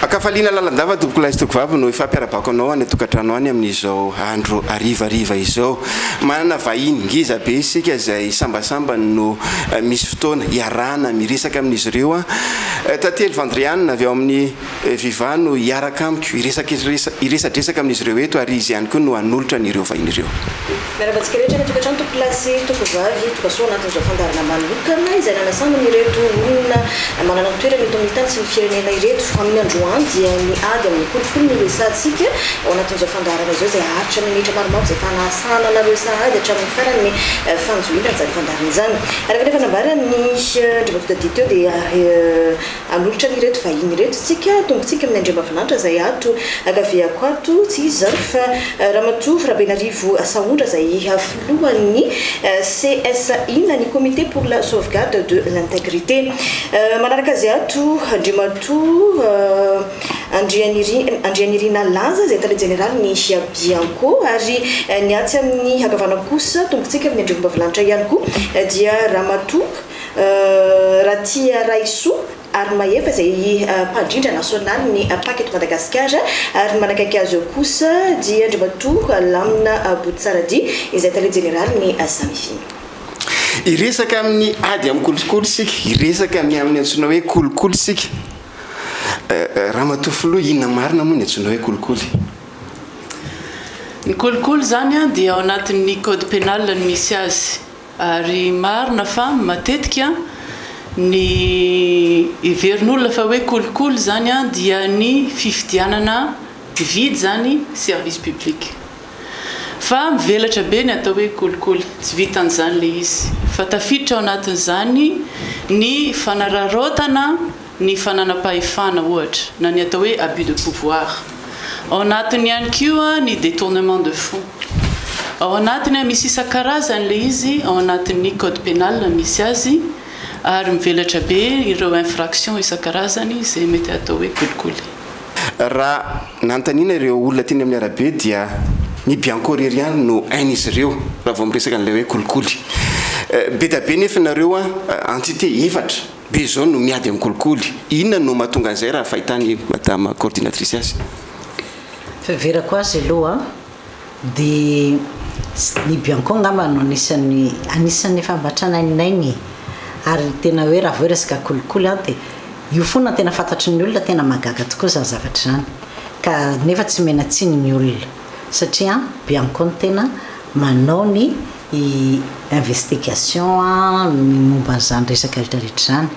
Akafaliana lalandava tokola vavy no ifampiarabako anao any tokatrano any amin'izao andro arivariva izao. Manana vahiny ngiza be isika izay sambasamba no misy fotoana iarana miresaka amin'izy ireo a. Tately Vandrianina avy ao amin'ny Vivano iaraka amiko iresadresaka amin'izy ireo eto ary izy ihany koa no hanolotra an'ireo vahiny ireo. Miarabantsika rehetra ny tokatrano tomplasy tokovavy tokasoa anatin'izao fandarana manokana izay nanasambany ireto olona manana toerana eto amin'ny tany sy ny firenena ireto amin'ny androany dia ny ady amin'ny kolokolo ny resantsika ao anatin'izao fandarana izao izay haritra minitra maromaro izay fanasana nareo sahady hatramin'ny farany fanjoina izany fandarana izany. Araka rehefa nambara ny andriamatoda teo dia hanolotra n'ireto vahiny ireto tsika tombontsika amin'ny andriambavilanitra izay ato agaviako ato tsy izy zany fa Ramatoa Rabenarivo Saondra izay filohan'ny CSI na ny comité pour la sauvegarde de l'intégrité. Manaraka azy ato andriamatoa Andrianirina Laza izay tale général ny Bianco ary ny atsy amin'ny hakavana kosa tombontsika amin'ny andriambavilanitra ihany koa dia Ramatoa Ratia Raiso ary maefa izay mpandrindra nasional ny paquet Madagasikara ary manakaiky azy eo kosa dia andriamatoa Lamina Botsaradi izay tale général ny Samifiny. Iresaka amin'ny ady amin'ny kolokolo sika, iresaka amin'ny antsoina hoe kolokolo sika. Ramatoa Filoha inona marina moa ny antsoina hoe kolokolo? Ny kolokolo zany dia ao anatin'ny code pénal ny misy azy ary marina fa matetika ny iverin'olona fa hoe kolokolo zany dia ny fifidianana vidy zany service public. Fa mivelatra be ny atao hoe kolokolo, tsy vitan'izany le izy. Fa tafiditra ao anatin'izany ny fanararaotana ny fananam-pahefana ohatra na ny atao hoe abus de pouvoir. Ao anatiny ihany koa ny détournement de fonds. Ao anatiny misy isan-karazany le izy, ao anatin'ny code pénal misy azy ary mivelatra be ireo infraction isan-karazany izay mety atao hoe kolokolo. Raha nantaniana ireo olona teny amin'ny arabe dia ny Bianco Reriany no ain'izy ireo raha vao miresaka an'ilay hoe kolokolo. Be da be nefa nareo entité efatra be zao no miady amin'ny kolokolo. Inona no mahatonga an'izay raha fahitany madame coordinatrice azy? Fiverako azy aloha dia ny Bianco ngamba no anisan'ny fambatranainainy ary tena hoe raha vao resaka kolokolo dia io fona tena fantatry ny olona tena magaga tokoa zany zavatra zany ka nefa tsy menatsiny ny olona satria Bianco tena manao ny investigation momba zany resaka rehetrarehetra zany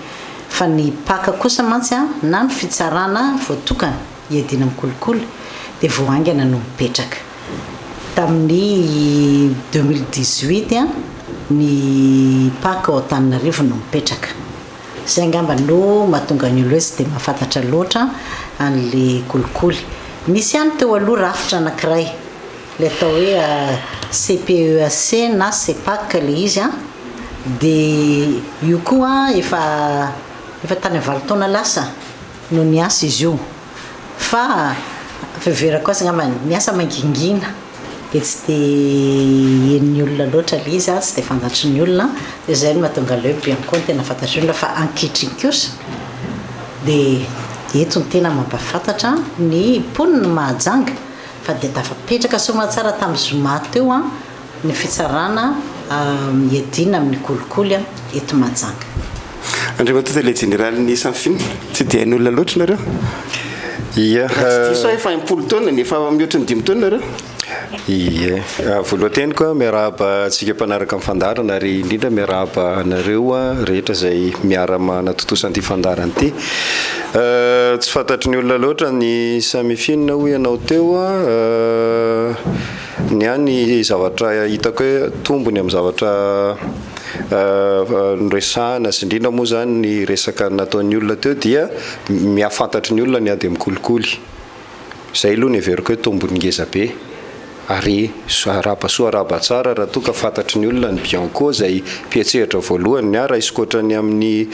fa ny paka kosa mantsy na ny fitsarana voatokana hiadina amin'ny kolokolo dia voaingana no mipetraka tamin'ny 2018 ny paka ao Antananarivo no mipetraka. Zay ngamba no mahatonga ny olona tsy dia mahafantatra loatra an'le kolokolo. Misy ihany teo aloha rafitra anankiray le atao hoe CPEAC na CEPAC le izy dia io koa efa tany valitaona lasa no niasa izy io fa fiverako azy ngamba niasa mangingina dia tsy dia hen'ny olona loatra le izy tsy dia fantatry ny olona dia zay no mahatonga le Bianco tena fantatry olona fa ankehitriny kosa dia eto ny tena mampafantatra ny mponina mahajanga fa dia tafapetraka somatsara tamin'ny zoma teo ny fitsarana miadina amin'ny kolokolo eto Mahajanga. Andriamatoa le général ny Samifiny tsy dia hain'olona loatra nareo? Ia. Diso efa 10 taona nefa mihoatra ny 5 taona nareo? Ie, voalohany koa miarahaba antsika mpanaraka amin'ny fandarana ary indrindra miarahaba anareo rehetra izay miara-manatotosa an'ity fandarana ity. Tsy fantatry ny olona loatra ny Samifiny ho ianao teo ny any zavatra hitako hoe tombony amin'ny zavatra resahana sy indrindra moa zany ny resaka nataon'ny olona teo dia miafantatry ny olona ny ady amin'ny kolokolo. Zay aloha ny heveriko hoe tombony ngeza be. Ary soa araba tsara raha toa ka fantatry ny olona ny Bianco izay mpietsehatra voalohany ny ara iskotrany amin'ny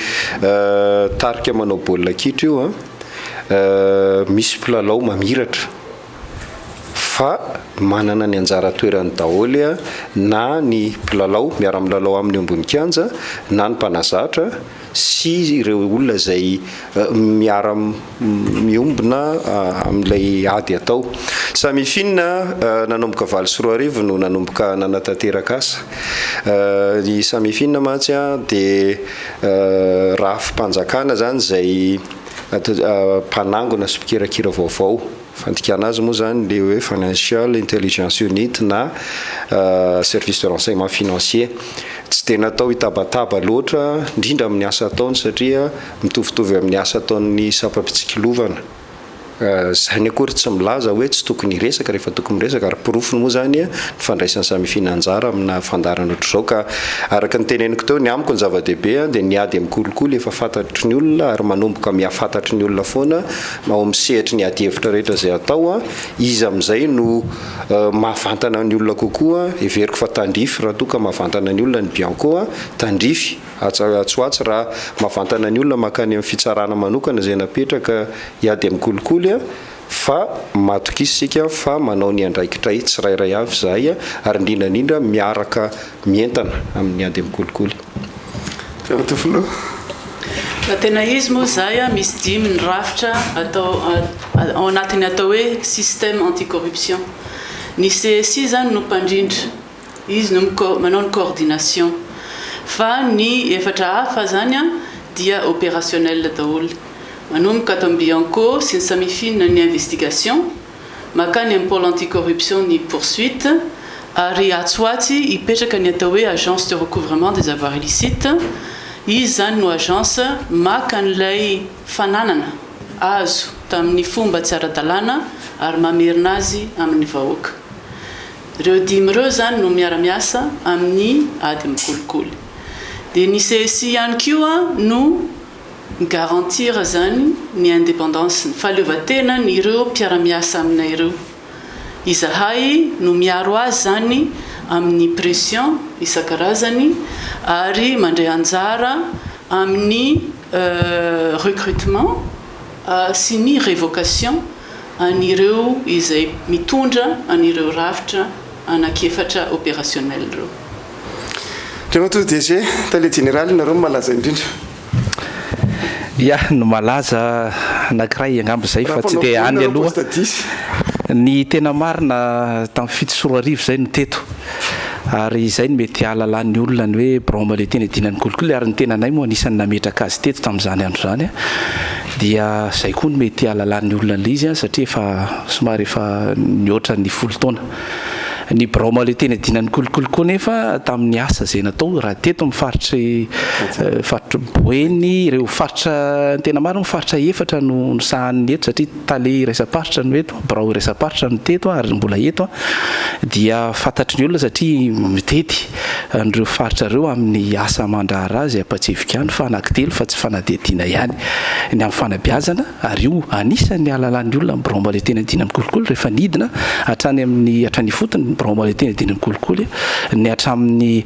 tarika manao baolina kitra io misy mpilalao mamiratra fa manana ny anjara toerany daholo na ny mpilalao miara-milalao amin'ny ambony kianja na ny mpanazatra sy ireo olona zay miara miombona amin'ilay ady atao. Samifinina nanomboka 24 no nanomboka nanatanteraka asa. Ny samifinina mantsy dia raha fimpanjakana zany zay mpanangona sy mpikirakira vaovao. Fandikana azy moa zany le hoe Financial Intelligence Unit na Service de renseignement financier. Tsy tena atao hitabataba loatra indrindra amin'ny asa ataony satria mitovitovy amin'ny asa ataon'ny sapapitsikilovana. Zany akory tsy milaza hoe tsy tokony resaka rehefa tokony resaka ary porofony moa zany ny fandraisan'ny samifinanjara amina fandarana ohatr'izao ka araka ny teneniko teo ny amiko ny zava-dehibe dia niady amin'ny kolikoly efa fantatry ny olona ary manomboka mihafantatry ny olona foana ao misehitry ny ady hevitra rehetra zay atao izy amin'izay no mahavantana ny olona kokoa everiko fa tandrify raha toka mahavantana ny olona ny bianco tandrify atsoatsy raha mahavantana ny olona makany amin'ny fitsarana manokana zay napetraka hiady amin'ny kolikoly fa matokisika fa manao ny andraikitray tsirairay avy zahay ary indrindrandrindra miaraka mientana amin'ny ady amin'ny kolikoly. Tena izy moa zay misy dimy ny rafitra atao ao anatin'ny atao hoe système anticorruption. Ny CSI zany no mpandrindra, izy no manao ny coordination. Fa ny efatra hafa zany dia opérationnel daholo. Manomboka ato Bianco sy ny samifinina ny investigation, makany amin'ny pôle anticorruption ny poursuite, ary Atsoaty ipetraka ny atao hoe agence de recouvrement des avoirs illicites. Izy zany no agence maka an'ilay fananana azo tamin'ny fomba tsy ara-dalàna ary mamerina azy amin'ny vahoaka. Ireo dimy ireo zany no miara-miasa amin'ny ady amin'ny kolikoly. Dia ny CSI ihany koa no garantir zany ny indépendance ny fahaleovan-tena ny ireo mpiara-miasa aminay ireo. Izahay no miaro azy zany amin'ny pression isan-karazany ary mandray anjara amin'ny recrutement sy ny révocation an'ireo izay mitondra an'ireo rafitra anakiefatra opérationnel ireo. Ndremato DG, tale général nareo malaza indrindra. Ya, no malaza anankiray angamba zay fa tsy dia any aloha. Ny tena marina tamin'ny fito sy roa arivo zay no teto. Ary izay no mety halalan'ny olona ny hoe Braoma le tena dinan'ny kolikoly ary ny tenanay moa anisan'ny nametraka azy teto tamin'izany andro zany dia zay koa no mety halalan'ny olona le izy satria efa somary efa nihoatra ny 10 taona. Ny Braoma le tena dinan'ny kolikoly koa nefa tamin'ny asa zay natao raha teto mifaritry faritra Boeny ireo faritra tena maro mifaritra efatra no sahan'ny eto satria tale resa-paritra no eto Brao resa-paritra no teto ary mbola eto dia fantatry ny olona satria mitety an'ireo faritra ireo amin'ny asa mandrahara azy apatsifika any fa anankitelo fa tsy fanadihadiana ihany ny amin'ny fanabeazana ary io anisan'ny halalan'ny olona amin'ny Braoma le tena dinan'ny kolikoly rehefa nidina hatrany fotony Braoma le tena dinan'ny kolikoly ny hatramin'ny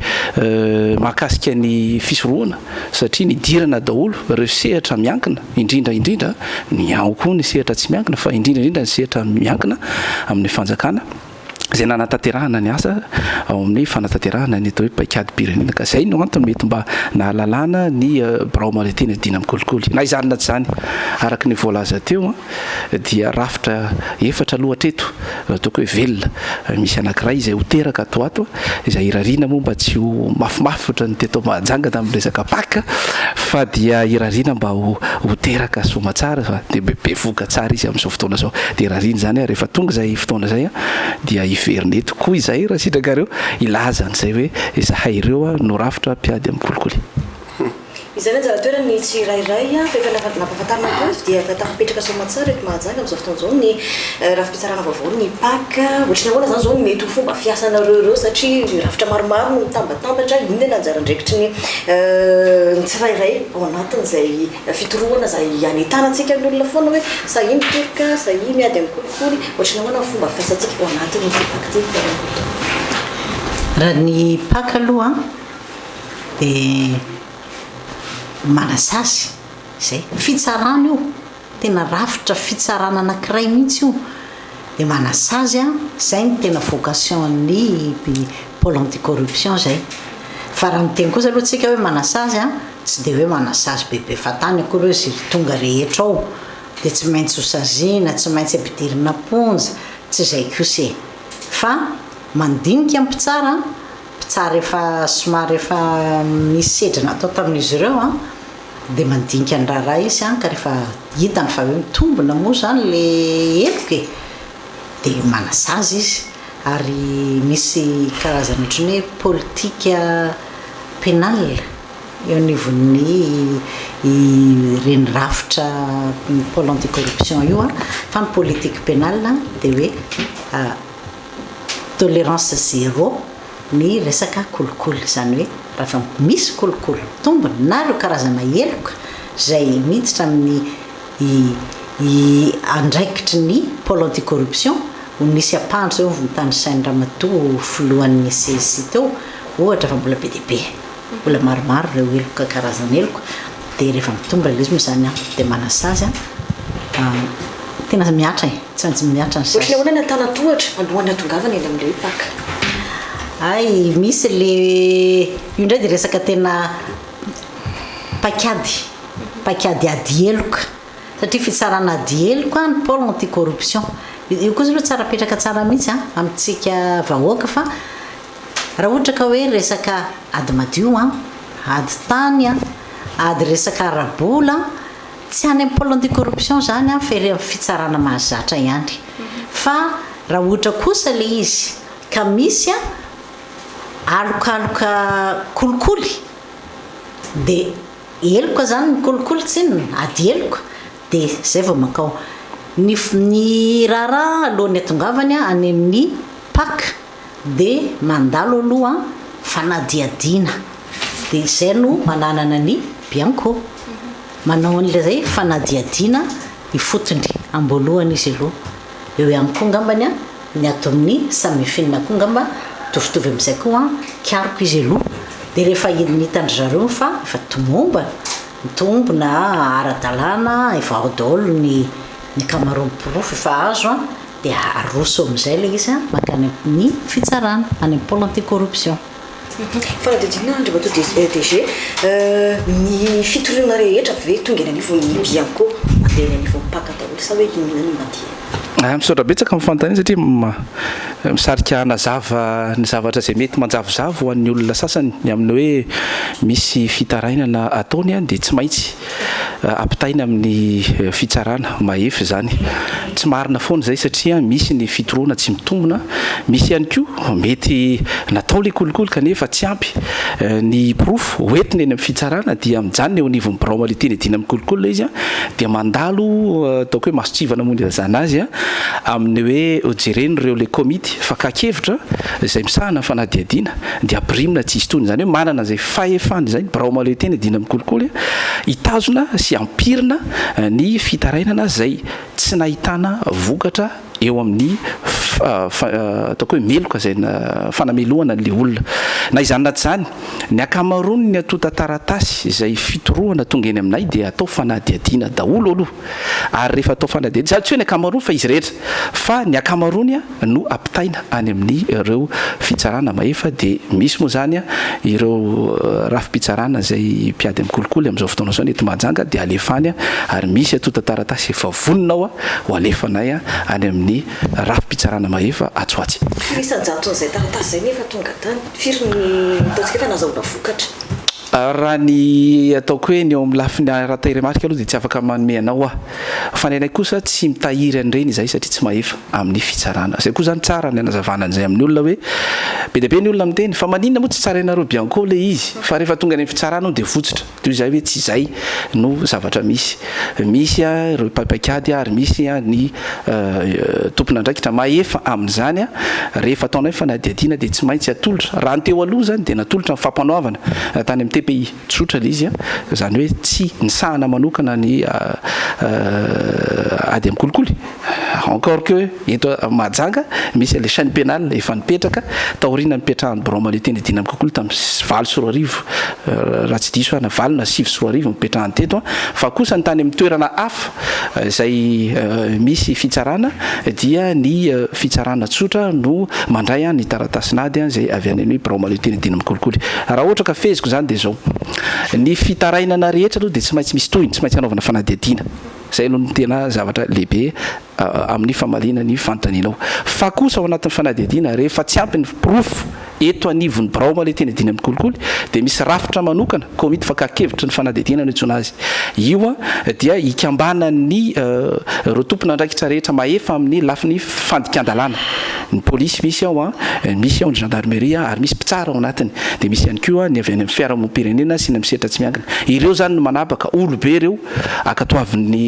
mahakasika ny fisorohana satria ny dirana daholo ireo sehatra miankina indrindra ny ao koa ny sehatra tsy miankina fa indrindra ny sehatra miankina amin'ny fanjakana zay nanatanterahana ny asa ao amin'ny fanatanterahana ny atao hoe paikady pirenena ka zay no antony mety mba nahalalana ny Braoma le tena dina amin'ny kolikoly na izany na tsy zany araka ny voalaza teo dia rafitra efatra lohatra eto ataoko hoe velona misy anankiray izay hoteraka ato izay irariana moa mba tsy ho mafimafy ohatry ny teto mahajanga tamin'ny resaka paka fa dia irariana mba hoteraka soma tsara fa dia bebe voka tsara izy amin'izao fotoana zao dia irariana zany rehefa tonga zay fotoana zay dia iverina eto koa izay raha sitrakareo ilaza an'izay hoe izahay ireo no rafitra mpiady amin'ny kolikoly. Izany anjara-toerana ny tsirairay fa efa nampahafantarina koa dia tafipetraka somatsara eto mahajanga amin'izao fotoana izao ny rafi-pitsarana vaovao ny PAK ohatrany ahoana zany zao ny mety ho fomba fiasanareo ireo satria rafitra maromaro no mitambatambatra inona ny anjara-ndraikitry ny tsirairay ao anatin'izay fitorohana izay anentanantsika ny olona foana hoe sahi miteraka sahi miady amin'ny kolikoly ohatrany ahoana ny fomba fiasantsika ao anatin'ny PAK ty. Raha ny PAK aloha dia manasasy zay fitsarana io tena rafitra fitsarana anankiray mihitsy io dia manasazy zay ny tena vocation ny pôle anticorruption zay fa raha miteny kosa aloha tsika hoe manasazy tsy dia hoe manasazy bebe fa tany akory hoe zy tonga rehetra ao dia tsy maintsy hosazina tsy maintsy ampidirina ponja tsy izay kose fa mandinika mpitsara efa somary efa misy sedrana atao tamin'izy ireo a dia mandinika ny raharaha izy a ka rehefa hitany fa hoe mitombona moa zany le eloka e dia manasazy izy ary misy karazana ohatrany hoe politika pénal eo anivon'ny renirafitra pôle anticorruption io a fa ny politique pénal dia hoe tolérance zéro ny resaka kolikoly zany hoe raha misy kolikoly tombony na ireo karazana eloka izay miditra amin'ny andraikitry ny pôle anticorruption ho nisy ampandro zay ovony sainy Ramatoa filohan'ny CEC teo ohatra fa mbola be dia be mbola maromaro ireo eloka karazana eloka dia rehefa mitombo izy moa zany dia manasazy tena miatra tsy maintsy miatra ny ohatrany ahoana ny antanatohatra alohan'ny atongavana eny amin'ilay paka ay misy le io ndray dia resaka tena pakiady ady eloka satria fitsarana ady eloka ny pôle anticorruption io koa zany tsara petraka tsara mihitsy amintsika vahoaka fa raha ohatra ka hoe resaka ady madio ady tany ady resaka arabola tsy any amin'ny pôle anticorruption zany fery amin'ny fitsarana mahazatra ihany fa raha ohatra kosa le izy ka misy alokaloka kolikoly dia eloka zany ny kolikoly tsinona ady eloka dia zay vao mankao ny raharaha alohan'ny atongavany any amin'ny paka dia mandalo aloha fanadiadiana dia izay no mananana ny bianco manao an'ilay fanadiadiana ifotony amboalohany izy aloha eo ihany koa ngambany ny ato amin'ny samifina koa ngamba tovitovy amin'izay koa kiaroko izy aloha dia rehefa hitandry zareo fa efa mitombona ara-dalàna efa ao daholo ny camarone-pirofo efa azo dia aroso amin'izay le izy makany amin'ny fitsarana any amin'ny pôle anticorruption fanadidina Andriamatoa DG ny fitoriana rehetra ve tonga eny anivon'ny bianco mandeha eny anivon'ny paka daholo sa hoe inona ny mandeha misaotra betsaka mifanotany satria misarika nazava ny zavatra izay mety manjavozavo ho an'ny olona sasany ny amin'ny hoe misy fitarainana ataony dia tsy maintsy ampitaina amin'ny fitsarana mahefy zany tsy marina foana zay satria misy ny fitoroana tsy mitombona misy ihany koa mety natao le kolikoly kanefa tsy ampy ny pirofo hoentiny eny amin'ny fitsarana dia mijanona eo anivon'ny birao maliteny dina amin'ny kolikoly izy dia mandalo ataoko hoe masotsivana moa ny zana azy amin'ny hoe jereny ireo le komity fakakevitra izay misahana fanadiadiana dia apirimina tsy izy tony zany hoe manana zay fahefany zay birao maliteny dina amin'ny kolikoly hitazona sy ampirina ny fitarainana zay tsy nahitana vokatra eo amin'ny ataoko hoe meloka zay fanamelohana le olona na izany naty zany ny akamarony ny atota taratasy izay fitoroana tonga eny aminay dia atao fanadiadiana daholo aloha ary rehefa atao fanadiadiana za tsy hoe ny akamarony fa izy rehetra fa ny akamarony no ampitaina any amin'ny ireo fitsarana mahefa dia misy moa zany ireo rafi-pitsarana zay mpiady amin'ny kolikoly amin'izao fotoana zao ety majanga dia alefany ary misy atota taratasy efa voninao ho alefanay any amin'ny rafi-pitsarana mahefa atsoatsy misy anjaton'izay taratasy zay nefa tonga tany firy ny ataontsika efa nazahoana vokatra raha ny ataoko hoe ny eo amin'ny lafiny rahatahire marika aloha dia tsy afaka manome anao fa ny anay kosa tsy mitahiry an'ireny izay satria tsy mahefa amin'ny fitsarana zay koa zany tsara ny anazavana an'izay amin'ny olona hoe be dia be ny olona miteny fa maninona moa tsy tsarainareo bianco le izy fa rehefa tonga ny fitsarana dia fotsitra toy izay hoe tsy izay no zavatra misy ireo papaikady ary misy ny tompona andraikitra mahefa amin'izany rehefa ataonay fanadiadiana dia tsy maintsy atolotra raha ny teo aloha zany dia natolotra ny fampanoavana tany amin'ny TPI tsotra le izy zany hoe tsy nisahana manokana ny ady amin'ny kolikoly encore que eto Mahajanga misy le chaîne pénale efa nipetraka taorina nipetrahan'ny birao maliteny dina amin'ny kolikoly tamin'ny 20 sy 20 raha tsy diso na 20 na 5 sy 20 nipetrahany teto fa kosa ny tany amin'ny toerana hafa izay misy fitsarana dia ny fitsarana tsotra no mandray ny taratasinady zay avy any amin'ny birao maliteny dina amin'ny kolikoly raha ohatra ka feziko zany dia zao zao ny fitarainana rehetra aloha dia tsy maintsy misy tohiny tsy maintsy anaovana fanadihadiana zay aloha no tena zavatra lehibe amin'ny famalina ny fanontanianao fa kosa ao anatin'ny fanadihadiana rehefa tsy ampy ny profo eto anivon'ny braoma le tena diny amin'ny kolikoly dia misy rafitra manokana komity fakakevitra ny fanadihadiana no itsona azy io dia ikambana ny rotompona andraikitra rehetra maefa amin'ny lafin'ny fandikan-dalàna ny polisy misy ao misy ao ny gendarmerie ary misy mpitsara ao anatiny dia misy ihany koa ny avy any amin'ny fiarahamonim-pirenena sy ny amin'ny setra tsy miangana ireo zany no manapaka olobe ireo akatoavin'ny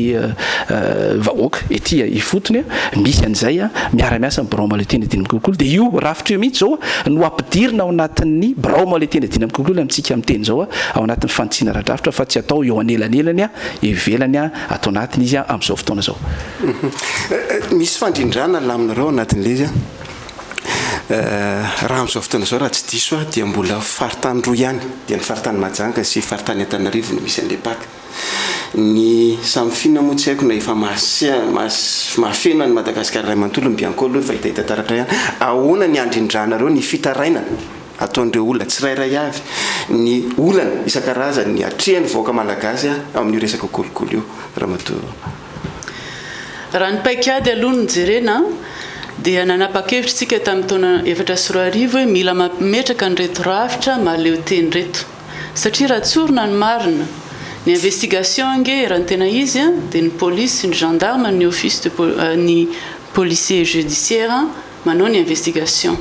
vahoaka etỳ ifotony misy an'izay miara-miasa ny braoma le tena diny amin'ny kolikoly dia io rafitra io mihitsy zao no ampidirina ao anatin'ny braoma le tena diny amin'ny kolikoly amintsika amin'ny teny zao ao anatin'ny fantsiana radrafitra fa tsy atao eo anelanelany ivelany atao anatiny izy amin'izao fotoana zao misy fandrindrana laminareo anatin'le izy raha amin'izao fotoana zao raha tsy diso dia mbola faritany roa ihany dia ny faritany Mahajanga sy faritany Antananarivo no misy an'le paka ny samyfina moa tsy haiko na efa mahafena ny Madagasikara ray manontolo ny biankolo fa hitahita taratra ihany ahoana ny andrindrana reo ny fitarainana ataon'ireo olona tsirairay avy ny olana isan-karazany ny atrehany vahoaka malagasy amin'io resaka kolikoly io raha matoa raha ny paikady aloha ny jerena dia nanapa-kevitra tsika tamin'ny taona 2014 hoe mila mametraka ny reto rafitra mahaleo teny reto satria raha tsorona ny marina ny investigation ange raha ny tena izy dia ny police sy ny gendarme ny office ny policier judiciaire manao ny investigation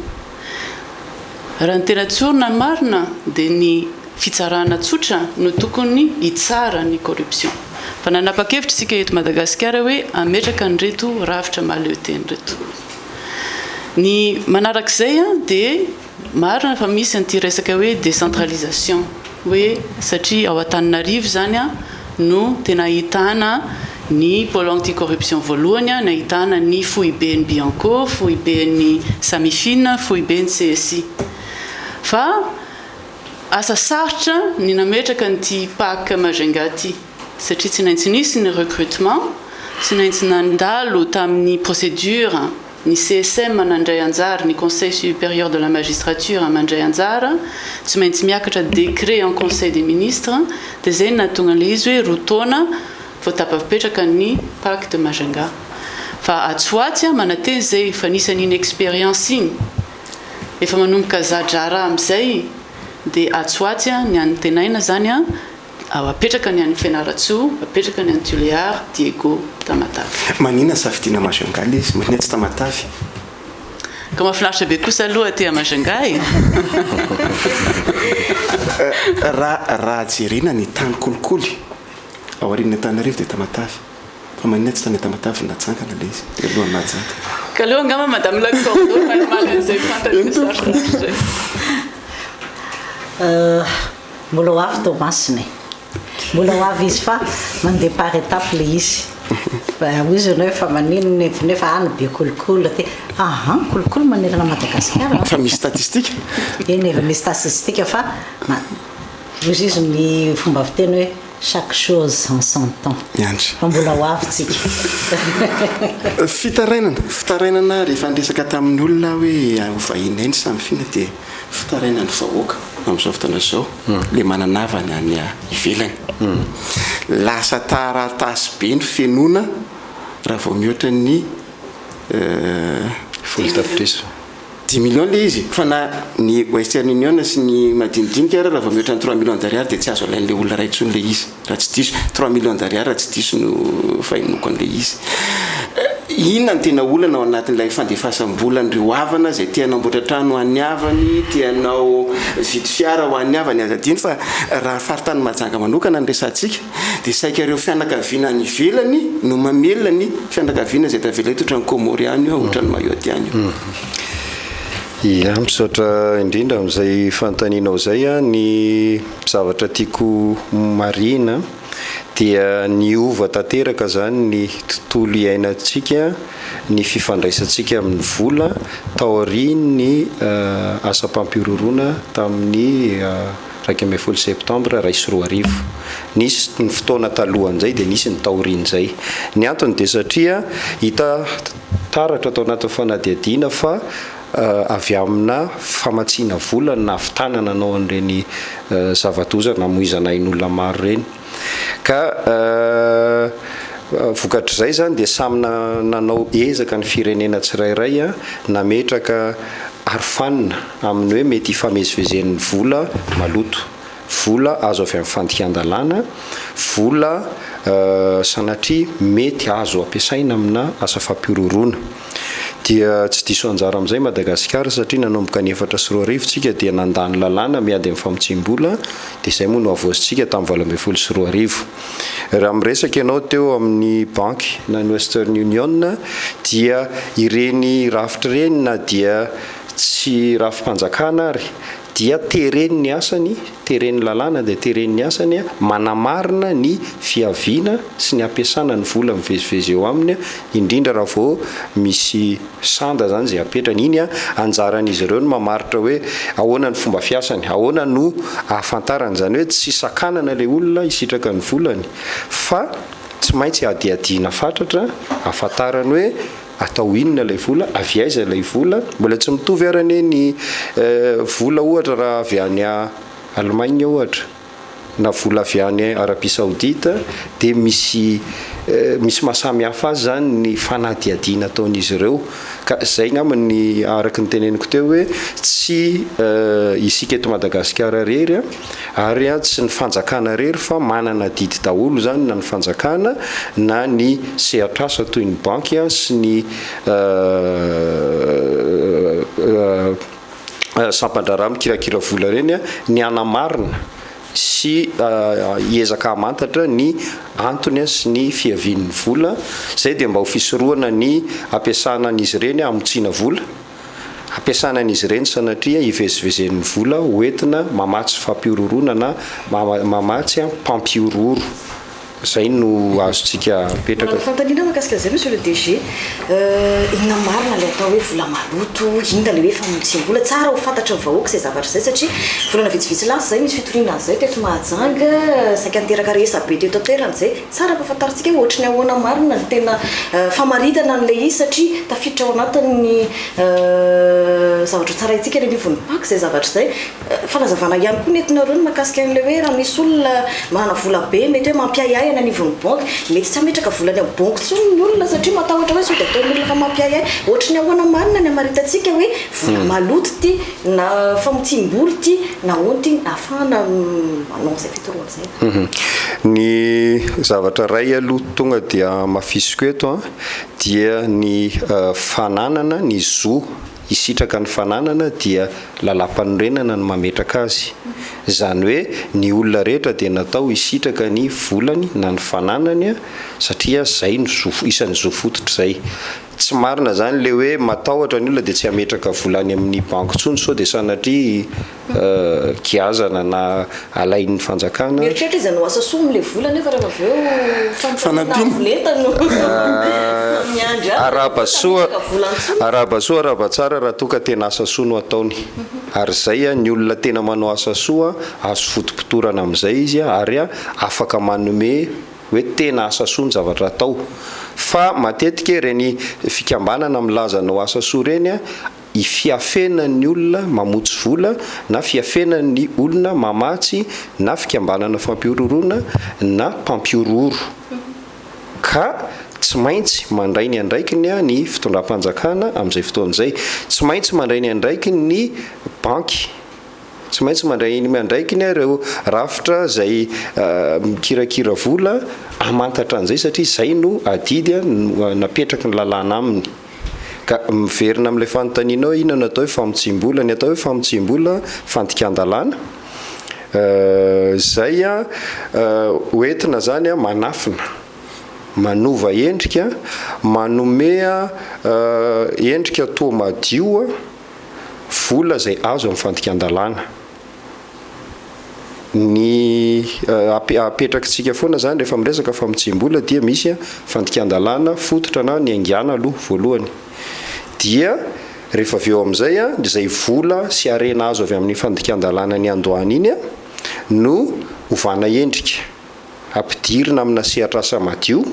raha ny tena tsorona ny marina dia ny fitsarana tsotra no tokony hitsara ny corruption fa nanapa-kevitra tsika eto Madagasikara hoe ametraka ny reto rafitra mahaleo teny reto ny manarak'izay dia marina fa misy an'ity resaka hoe décentralisation hoe satria ao Antananarivo zany no tena ahitana ny pôle anti-corruption voalohany nahitana ny foiben'ny Bianco foiben'ny Samifina foiben'ny CSI fa asa sarotra ny nametraka nyty PAC Majunga ty satria tsy maintsy nisy ny recrutement tsy maintsy nandalo tamin'ny procédure ny CSM nandray anjara ny Conseil supérieur de la magistrature mandray anjara tsy maintsy miakatra décret en Conseil des ministres dia zay nahatonga le izy hoe roa taona vao tapapetraka ny PAC de Majunga fa atsoatsy manateny zay fa nisy an'iny expérience iny efa manomboka zadrara amin'izay dia atsoatsy ny antenaina zany apetraka ny an'ny Fianaratsoa apetraka ny an'ny Tuléar Diego Tamatavy manina safidina Majunga izy manina tsy Tamatavy ka mahafinaritra be kosa aloha aty Majunga raha jerena ny tany kolikoly ao aorian'ny Antananarivo dia Tamatavy fa manina tsy tany Tamatavy natsangana le izy dia aloha najanga ka aloha angamba madame la cordon malamaly an'izay fantany sarotra mbola ho avy Tomasiny mbola ho avy izy fa mandeha par étape le izy izy anao efa manino nefa any be kolikoly ty kolikoly manerana Madagasikara fa misy statistique eny efa misy statistique fa izy ny fomba fiteny hoe chaque chose en son temps fa mbola ho avy tsika fitarainana rehefa andresaka tamin'ny olona hoe vahiny samyfina dia fitarainany vahoaka amin'izao fotoana zao le mananavany any ivelany lasa taratasy be ny fenona raha vao mihoatra ny folo tapitrisa 10 millions le izy fa na ny Western Union sy ny madinidinika raha vao mihoatra ny 3 millions d'ariary dia tsy azo alain'le olona ray intsony le izy raha tsy diso 3 millions d'ariary raha tsy diso no fahinoko an'le izy inona ny tena olana ao anatin'ilay fandefasam-bola nyreo havana zay tianao mboatra trano haniavany tianao vidy fiara ho haniavany azadiny fa raha faritany Mahajanga manokana ny resantsika dia saika ireo fianakaviana any ivelany no mamelona ny fianakaviana zay tavela eto ohatran'ny Komory any io ohatran'ny Mayotte any io misaotra indrindra amin'izay fanontanianao zay ny zavatra tiako marina dia ny ova tanteraka zany ny tontolo iainantsika ny fifandraisantsika amin'ny vola taorian'ny asam-pampirorona tamin'ny 1 septembre 2024 nisy ny fotoana talohan'izay dia nisy ny taorian'izay ny antony dia satria hita taratra atao anatin'ny fanadihadiana fa avy amina famatsiana vola na avitanana anao an'ireny zavatozana moizanain'olona maro reny ka vokatr'izay zany dia samina nanao ezaka ny firenena tsirairay a nametraka arofanina amin'ny hoe mety ifamezivezen'ny vola maloto vola azo avy amin'ny fandikan-dalàna vola sanatria mety azo ampiasaina amina asa fampirorona dia tsy diso anjara amin'izay Madagasikara satria nanomboka ny 4 tsika dia nandany lalàna miady amin'ny famotsim-bola dia izay moa no avoazintsika tamin'ny 12 raha miresaka ianao teo amin'ny banky na ny Western Union dia ireny rafitra ireny na dia tsy rafi-panjakana ary dia tereny ny asany tereny lalàna dia tereny ny asany manamarina ny fiaviana sy ny ampiasana ny vola mivezivezy eo aminy indrindra raha vao misy sanda zany zay apetrany iny anjaran'izy ireo no mamaritra hoe ahoana ny fomba fiasany ahoana no ahafantarany zany hoe tsy sakanana ilay olona isitraka ny volany fa tsy maintsy adiadiana fatratra ahafantarany hoe atao inona ilay vola avy aiza ilay vola mbola tsy mitovy arany ny vola ohatra raha avy any Allemagne ohatra na vola avy any Arabie Saoudite dia misy mahasamy hafa azy zany ny fanadiadiana ataon'izy ireo ka izay ngamba ny araka ny teneniko teo hoe tsy isika eto Madagasikara rery ary tsy ny fanjakana rery fa manana didy daholo zany na ny fanjakana na ny sehatrasa toy ny banky sy ny sampandrara mikirakira vola reny ny anamarina sy hiezaka hamantatra ny antony sy ny fiavian'ny vola izay dia mba ho fisorohana ny ampiasana an'izy ireny hamotsiana vola ampiasana an'izy ireny sanatria hivezivezen'ny vola hoentina mamatsy fampiororona na mamatsy mpampiororo zay no azontsika petraka fantaniana mahakasika zay monsieur le DG inona marina le atao hoe vola maloto inona le hoe famontsim-bola tsara ho fantatra ny vahoaka izay zavatra izay satria volana vitsivitsy lasa zay misy fitorinana zay teto Mahajanga saika niteraka resa be teto toerana zay tsara mpahafantarintsika hoe ohatry ny ahoana marina ny tena famaritana n'ilay izy satria tafiditra ao anatin'ny zavatra tsara itsika le nivon'ny paka izay zavatra izay fanazavana ihany koa nentinareo ny mahakasika an'ilay hoe raha misy olona manana vola be mety hoe mampiayay anivon'ny banky mety tsy ametraka volany amin'ny banky tsony ny olona satria matahotra hoe sao dia ataon'olona fa mampiayay ohatry ny ahoana marina ny amaritantsika hoe vola maloto ty na famotsim-bola ty na onty ahafahana manao izay fitoroana izay ny zavatra ray aloha tonga dia mafisiko eto dia ny fananana ny zo isitraka ny fananana dia lalampanorenana ny mametraka azy zany hoe ny olona rehetra dia natao isitraka ny volany na ny fananany satria zay isan'ny zo fototra zay tsy marina zany le hoe matahotra ny olona dia tsy ametraka volany amin'ny banky tsony sao dia sanatria kiazana na alain'ny fanjakana mieritreritra izy no asa soa am'le vola nefa rehefa avy eo fanampivolentano arabasoa arabatsara raha toka tena asa soa no ataony ary zay ny olona tena manao asa soa azo fotopitorana amin'izay izy ary afaka manome hoe tena asa soa ny zavatra atao fa matetika ireny fikambanana milaza no asa soa reny ifiafenan'ny olona mamotsy vola na fiafenan'ny olona mamatsy na fikambanana fampiororona na mpampiororo ka tsy maintsy mandray ny andraikiny ny fitondram-panjakana amin'izay fotoan'izay tsy maintsy mandray ny andraikiny ny banky tsy maintsy mandray ny andraikiny ireo rafitra zay mikirakira vola amantatra an'izay satria zay no adidy napetraky ny lalàna aminy ka miverina amin'ilay fanontanianao inona no atao hoe famotsim-bola ny atao hoe famotsim-bola fandikan-dalàna zay hoentina zany manafina manova endrika manomea endrika toa madio vola zay azo amin'ny fandikan-dalàna ny apetrakintsika foana zany rehefa miresaka famotsim-bola dia misy fandikan-dalàna fototra na ny angana aloha voalohany dia rehefa avy eo amin'izay zay vola sy arena azo avy amin'ny fandikan-dalàna ny andohany iny no ovana endrika ampidirina amina sehatrasa madio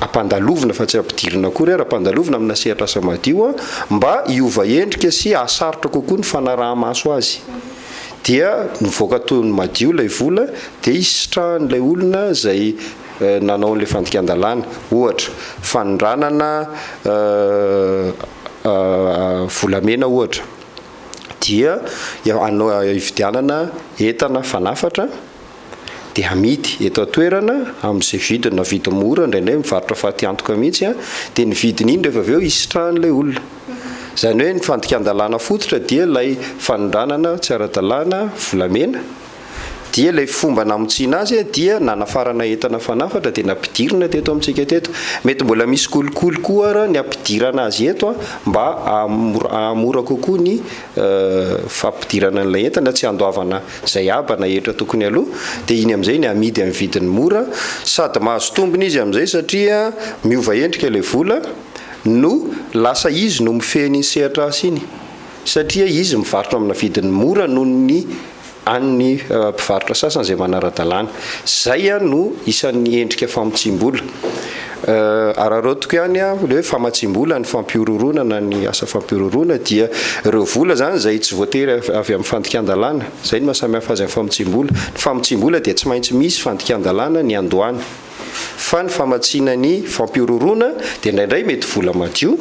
ampandalovina fa tsy ampidirina kory raha ampandalovina amina sehatra asa madio mba hiova endrika sy asarotra kokoa ny fanaraha-maso azy dia nivoaka toy ny madio ilay vola dia isitrahan'ilay olona izay nanao n'ilay fandikan-dalàna ohatra fanondranana volamena ohatra dia anao hividianana entana fanafatra dia amidy eto atoerana amin'izay vidina vidy mora indraindray mivarotra faty antoka mihitsy dia ny vidiny iny rehefa avy eo isitrahan'ilay olona izany hoe ny fandikan-dalàna fototra dia ilay fanondranana tsy ara-dalàna volamena dia ilay fomba namotsiana azy dia nanafarana entana fanafatra dia nampidirina teto amintsika teto mety mbola misy kolikoly koa ara ny ampidirana azy eto mba amora kokoa ny fampidirana n'ilay entana tsy andoavana izay abana etra tokony aloha dia iny amin'izay ny amidy amin'ny vidiny mora sady mahazo tombony izy amin'izay satria miova endrika ilay vola no lasa izy no mifehiny ny sehatra asa iny satria izy mivarotra amina vidiny mora noho ny an'ny mpivarotra sasany izay manara-dalàna zay no isan'ny endrika famotsim-bola ararotoka ihany le hoe famatsim-bola ny fampiororonana na ny asa fampiororonana dia ireo vola zany izay tsy voatery avy amin'ny fandikan-dalàna zay ny mahasamihafa azy amin'ny famotsim-bola ny famotsim-bola dia tsy maintsy misy fandikan-dalàna ny andohany fa ny famatsiana ny fampiororona dia indraindray mety vola madio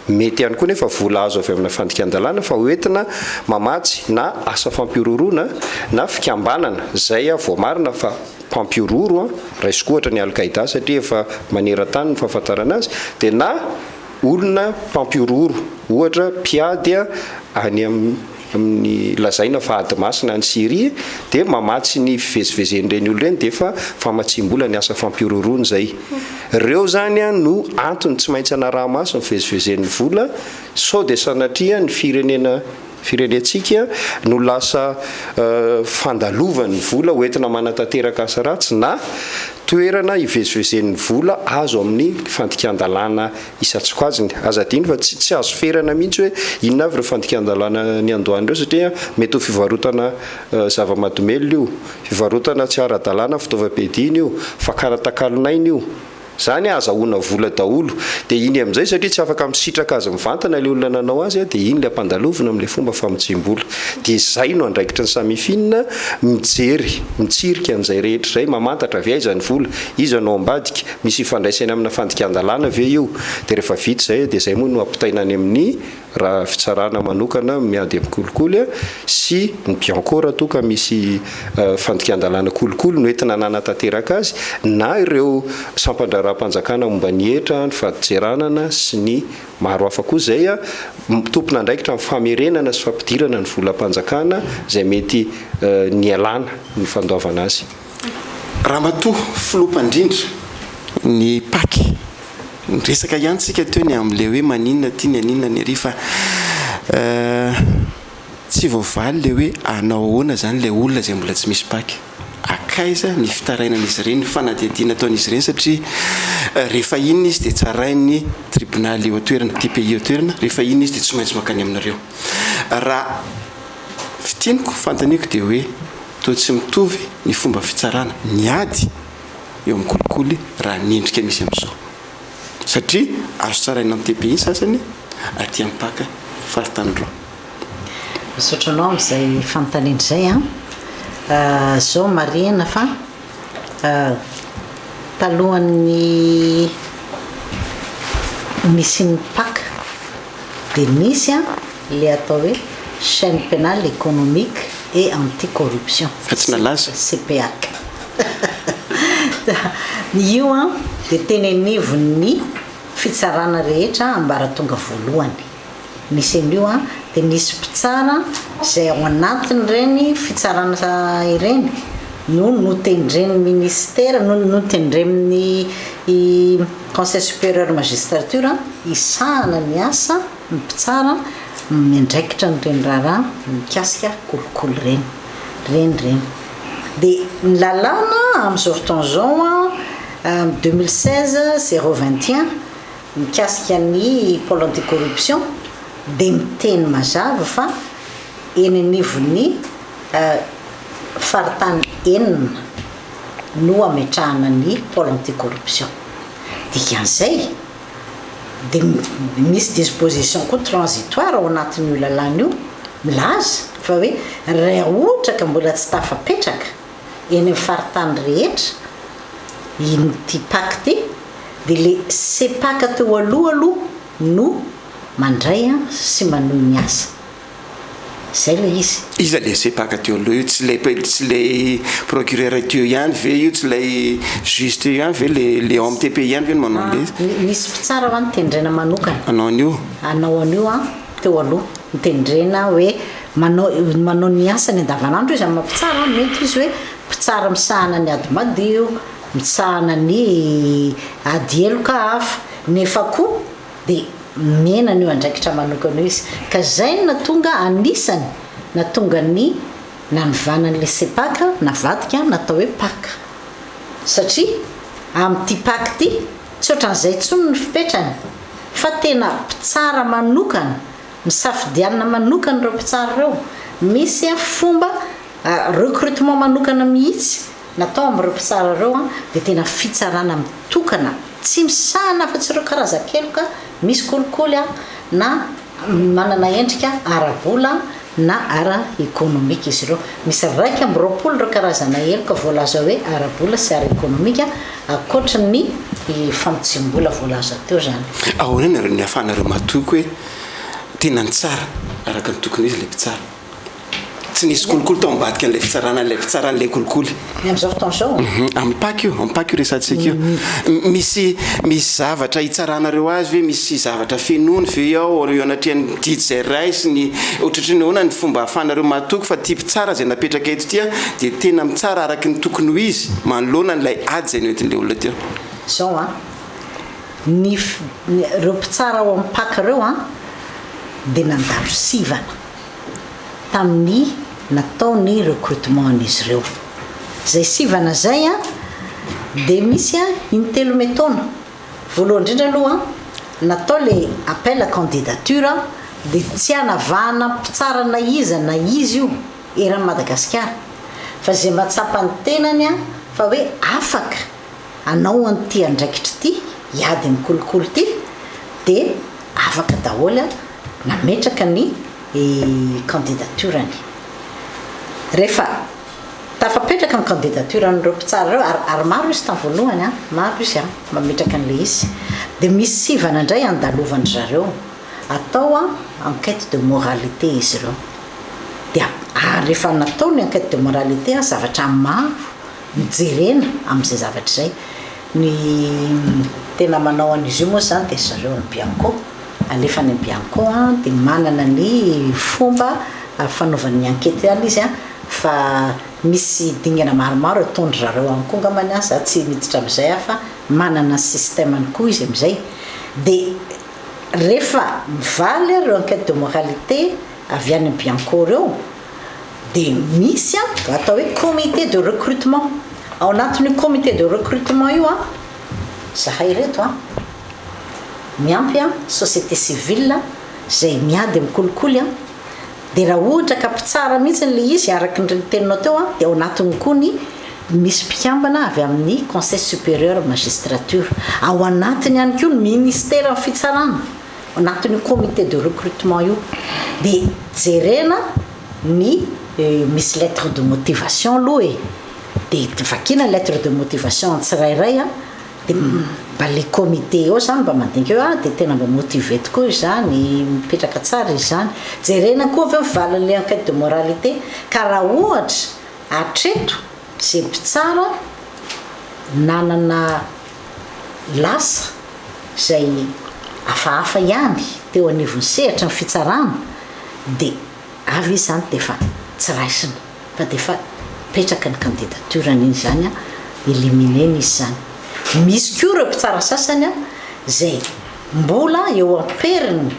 mety ihany koa nefa vola azo avy amina fandikan-dalàna fa hoentina mamatsy na asa fampiororona na fikambanana zay voamarina fa mpampiororo raisiko ohatra ny alkaida satria efa maneran-tany ny fahafantarana azy dia na olona mpampiororo ohatra mpiady any amin'ny lazaina fa ady masina ny Syria dia mamatsy ny fivezivezen'ireny olo ireny dia efa famatsim-bola ny asa fampiororona zay ireo zany no antony tsy maintsy anaraha-maso ny fivezivezen'ny vola sao dia sanatria ny firenentsika no lasa fandalovan'ny vola hoentina manatanteraka asa ratsy na toerana hivezivezen'ny vola azo amin'ny fandikan-dalàna isatsokajiny azadiny fa tsy azo ferana mihitsy hoe inona avy ireo fandikan-dalàna ny andohany ireo satria mety ho fivarotana zava-mahadomelona io fivarotana tsy ara-dalàna fitaovam-piadiana io fakaratakalonaina io zany azahoana vola daholo dia iny amin'izay satria tsy afaka misitraka azy mivantana ilay olona nanao azy dia iny ilay ampandalovina amin'ilay fomba famotsim-bola dia izay no andraikitra ny samifinina mijery mitsirika an'izay rehetra izay mamantatra avy aizany vola izy anao ambadika misy ifandraisany amina fandikan-dalàna ve io dia rehefa vita izay dia izay moa no ampitainany amin'ny raha fitsarana manokana miady amin'ny kolikoly sy ny biankora toa ka misy fandikan-dalàna kolikoly no entina nanatanteraka azy na ireo sampandraraha-panjakana momba ny hetra ny fadijeranana sy ny maro hafa koa izay tompona andraikitra amin'ny famerenana sy fampidirana ny volam-panjakana izay mety ny alàna ny fandoavana azy raha matoa filompandrindra ny paky resaka iantsika teo ny amin'le hoe maninona ty ny aninona ny ary fa tsy voavaly le hoe anao ahoana zany le olona zay mbola tsy misy paky akaiza ny fitarainan'izy ireny fanadihadiana ataon'izy ireny satria rehefa inona izy dia tsarain'ny tribonaly eo atoerana ty pays eo atoerana rehefa inona izy dia tsy maintsy makany aminareo raha fitiniko fantaniko dia hoe toa tsy mitovy ny fomba fitsarana ny ady eo amin'ny kolikoly raha nyendrika misy amin'izao satria azo tsaraina amin'ny TPI sasany aty ampaka faritanyroa misotranao amin'izay fanontaniana izay zao marina fa talohan'ny misy ny paka dia misy le atao hoe chaîne pénale économique et anticorruption fa tsy nalaza CPAC io dia tenenivony fitsarana rehetra ambaratonga voalohany misy an'io dia nisy mpitsara izay ao anatiny ireny fitsarana ireny no notendreny ministère no notendremin'ny conseil supérieur magistrature isahana ny asa ny mpitsara miandraikitra n'ireny raharaha mikasika kolikoly reny dia ny lalàna amin'izao fotoana zao 2016 021 mikasika ny pôle anticorruption dia miteny mazava fa eny anivony faritany enina no ametrahana ny pôle anticorruption dikan'izay dia misy disposition koa transitoire ao anatin'io lalàna io milaza fa hoe raha ohatra ka mbola tsy tafapetraka eny amin'ny faritany rehetra ity pacte dia le sepaka teo aloha no mandray sy manohy ny asa zay le izy le sepaka teo aloha io tsy lay procureur teo ihany ve io tsy lay juge teo ihany ve le MTP ihany ve no manao le misy fitsara va nitendrena manokana anao anio teo aloha nitendrena hoe manao ny asany andavanandro izy amin'ny mpitsara mety izy hoe mpitsara misahana ny ady madio misahana ny ady eloka hafa nefa koa dia menany io andraikitra manokana izy ka zay natonga anisany natonga ny nanivanan'le sepaka navadika natao hoe paka satria amin'ity paka ity tsy ohatran'izay tsony ny fipetrany fa tena mpitsara manokana misafidianina manokana ireo mpitsara ireo misy fomba recrutement manokana mihitsy natao amin'ireo mpitsara ireo dia tena fitsarana mitokana tsy misahana fa tsy ireo karaza-keloka misy kolikoly na manana endrika ara-bola na ara-économique izy ireo misy raiky amin'ny roapolo ireo karazana eloka voalaza hoe ara-bola sy ara-économique akoatra ny famitsim-bola voalaza teo zany ahoana ny ahafahanareo matoky hoe tena ny tsara araka ny tokony izy le mpitsara tsy nisy kolikoly tao ambadika an'lay fitsaran'lay kolikoly amin'izao fotoana zao ampaka io resantsika io misy zavatra hitsaranareo azy ve misy zavatra fenony ve ao eo anatriany didy zay ray sy ny ohatratrany hoana ny fomba ahafahanareo matoky fa ty mpitsara zay napetraka eto tia dia tena mitsara araky ny tokony ho izy manoloana n'lay ady zay noentin'le olona teo zao reo mpitsara ao amin'ny paka reo dia nandalo sivana tamin'ny nataony recrutement an'izy ireo zay sivana zay dia misy intelo metona voalohany indrindra aloha natao le appel à candidature dia tsy hanavahana mpitsara na izy io eran'ny Madagasikara fa zay mahatsapa ny tenany fa hoe afaka anao an'ity andraikitra ity hiady amin'ny kolikoly ity dia afaka daholo nametraka ny candidaturany rehefa tafapetraka ny candidaturanyireo mpitsara ireo ary maro izy tamin'ny voalohany maro izy mametraka an'le izy dia misy sivana indray andalovany zareo atao enquête de moralité izy ireo dia rehefa natao ny enquête de moralité zavatra maro mijerena amin'izay zavatra zay ny tena manao an'izy io moa zany dia zareo ny bianco alefa ny bianco dia manana ny fomba fanaovan'ny enquête any izy fa misy dingana maromaro atondry zareo any koa ngamany za tsy miditra amin'izay fa manana système koa izy amin'izay dia rehefa mivaly ireo enquête de moralité avy any bianco reo dia misy atao hoe comité de recrutement ao anatin'io comité de recrutement io zahay reto miampy société civile zay miady amin'ny kolikoly dia raha ohatra ka mpitsara mihitsy le izy araky ny teninao teo dia ao anatiny koa ny misy mpikambana avy amin'ny conseil supérieur magistrature ao anatiny ihany koa ny ministère amin'ny fitsarana ao anatin'io comité de recrutement io dia jerena ny misy lettre de motivation aloha dia vakina lettre de motivation tsirairay dia mba le comité eo zany mba mandinika eo dia tena mba motivé tokoa izy zany mipetraka tsara izy zany jerena koa avy mivalin'le enquête de moralité ka raha ohatra atreto zay mpitsara nanana lasa zay hafahafa ihany teo anivony sehatra ny fitsarana dia avy izy zany dia efa tsy raisina fa dia efa petraka ny candidaturany iny zany élimineny izy zany misy koa ireo mpitsara sasany zay mbola eo amperiny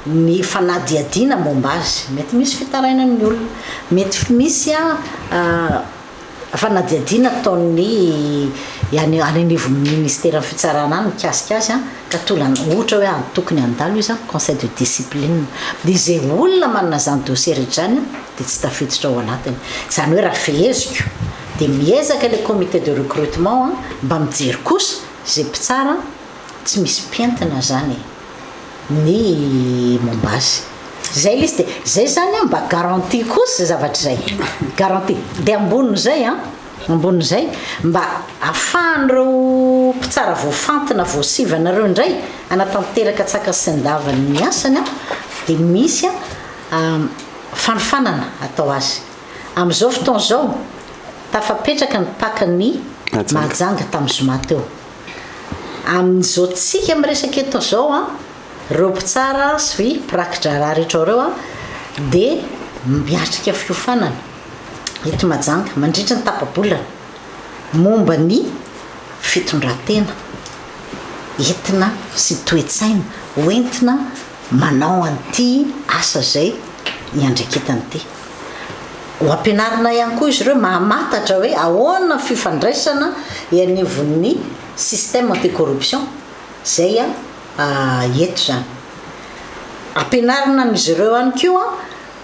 ny fanadiadiana momba azy mety misy fitarainany olona mety misy fanadiadiana ataony any anivon'ny ministère amin'ny fitsarana any mikasika azy ka tolany ohatra hoe tokony andalo izy conseil de discipline dia zay olona manana zany dossier rehetra zany dia tsy tafiditra ao anatiny zany hoe raha feheziko dia miezaka le comité de recrutement mba mijery kosa zay mpitsara tsy misy mpientina zany ny momba azy zay l izy de zay zany a mba garantie kosa zavatra zay garantie de ambon'zay a ambon'zay mba afahan'ireo mpitsara voafantina voasivanareo indray anatanteraka tsaka sy ndavany ny asany a de misy a fanofanana atao azy am'izao fotoana zao tafapetraka ny pakany mahajanga tamin'ny zoma teo amin'izao tsika miresaka eto zao a reo mpitsara sy prakitra raha rehetra reo a de miatrika fiofanana eto majanga mandritra ny tapabolana momba ny fitondratena entina sy toetsaina hoentina manao an'ity asa zay iandraiketanyity ho ampianarina ihany koa izy ireo mahamatatra hoe ahoana fifandraisana ianivon'ny système anticorruption zay a eto zany ampianarina n'izy ireo any koa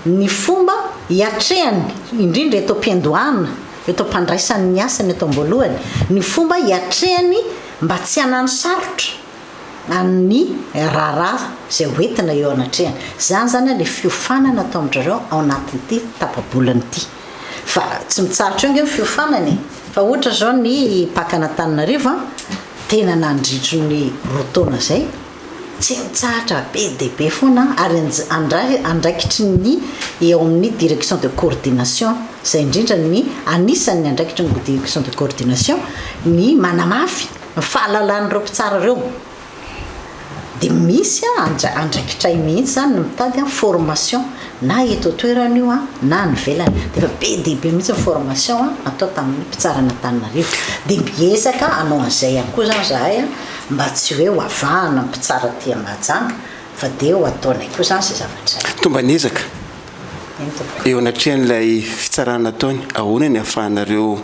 ny fomba hiatrehany indrindra eto ampiandohana eto ampandraisan'ny asany eto amboalohany ny fomba hiatrehany mba tsy hanano sarotra amin'ny raharaha zay hoentina eo anatrehany zany zany le fiofanana atao amin'ireo ao anatin'ity tapabolany ity fa tsy mitsarotra eo nge fiofanany fa ohatra zao ny Pakan'Antananarivo tena nandritro ny rotaona zay tsy mitsahatra be dehibe foana ary andraikitry ny eo amin'ny direction de coordination zay indrindra ny anisan'ny andraikitry ny direction de coordination ny manamafy fahalalan'ireo mpitsara reo de misy andraikitray mihitsy zany ny mitady formation na eto toerana io na nivelany de fa be dehibe mihitsy formation atao tamin'ny mpitsaran'Antananarivo de miezaka anao an'izay ihany koa zany zahay mba tsy hoe ho avahana mpitsara tia Mahajanga fa de ho ataonay koa zany zay zavatra zay tombanezaka eo anatrehan'ilay fitsarana ataony ahoana ny ahafahanareo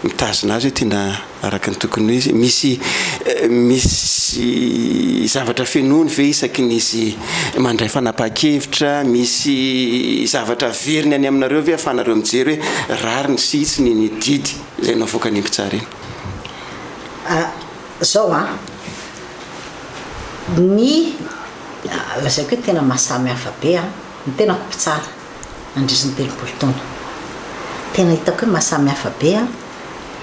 mitazona azy hoe tena araka ny tokony izy misy zavatra fenony ve isaky n'izy mandray fanapahan-kevitra misy zavatra veriny any aminareo ve ahafahanareo mijery hoe rary ny sitsiny ny didy zay navoaka ny mpitsara iny zao ny lazaiko hoe tena mahasamy hafa be ny tena ko mpitsara andrisin'ny telopolo taona tena hitako hoe mahasamy hafa be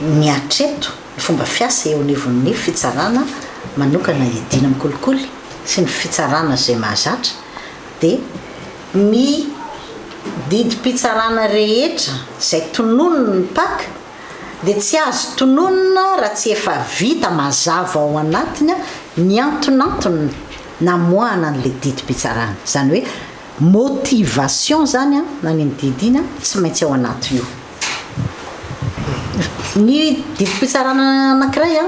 ny atreto ny fomba fiasa eo anivon'ny fitsarana manokana edina amin'ny kolikoly sy ny fitsarana zay mahazatra de ny didim-pitsarana rehetra zay tononony ny paka de tsy azo tononona raha tsy efa vita mazava ao anatiny ny antonantony namoana an'le didim-pitsarana zany hoe motivation zany na ny didina tsy maintsy ao anatiny io ny didim-pitsarana anankiray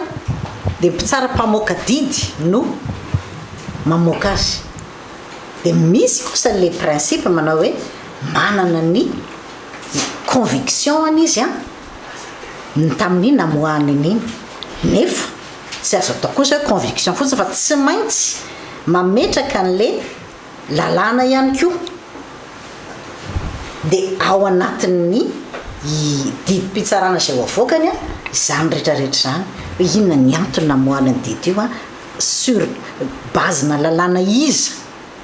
de mpitsara mpamoaka didy no mamoaka azy de misy kosa le principe manao hoe manana ny conviction any izy ny tamin'ny namoahany an'iny nefa tsy azo atao kosa hoe conviction fotsiny fa tsy maintsy mametraka an'le lalàna ihany koa de ao anatin'ny didim-pitsarana zay ho avoakany zany rehetrarehetra zany hoe inona ny antony namoahana ny didy io sur base-na lalàna iza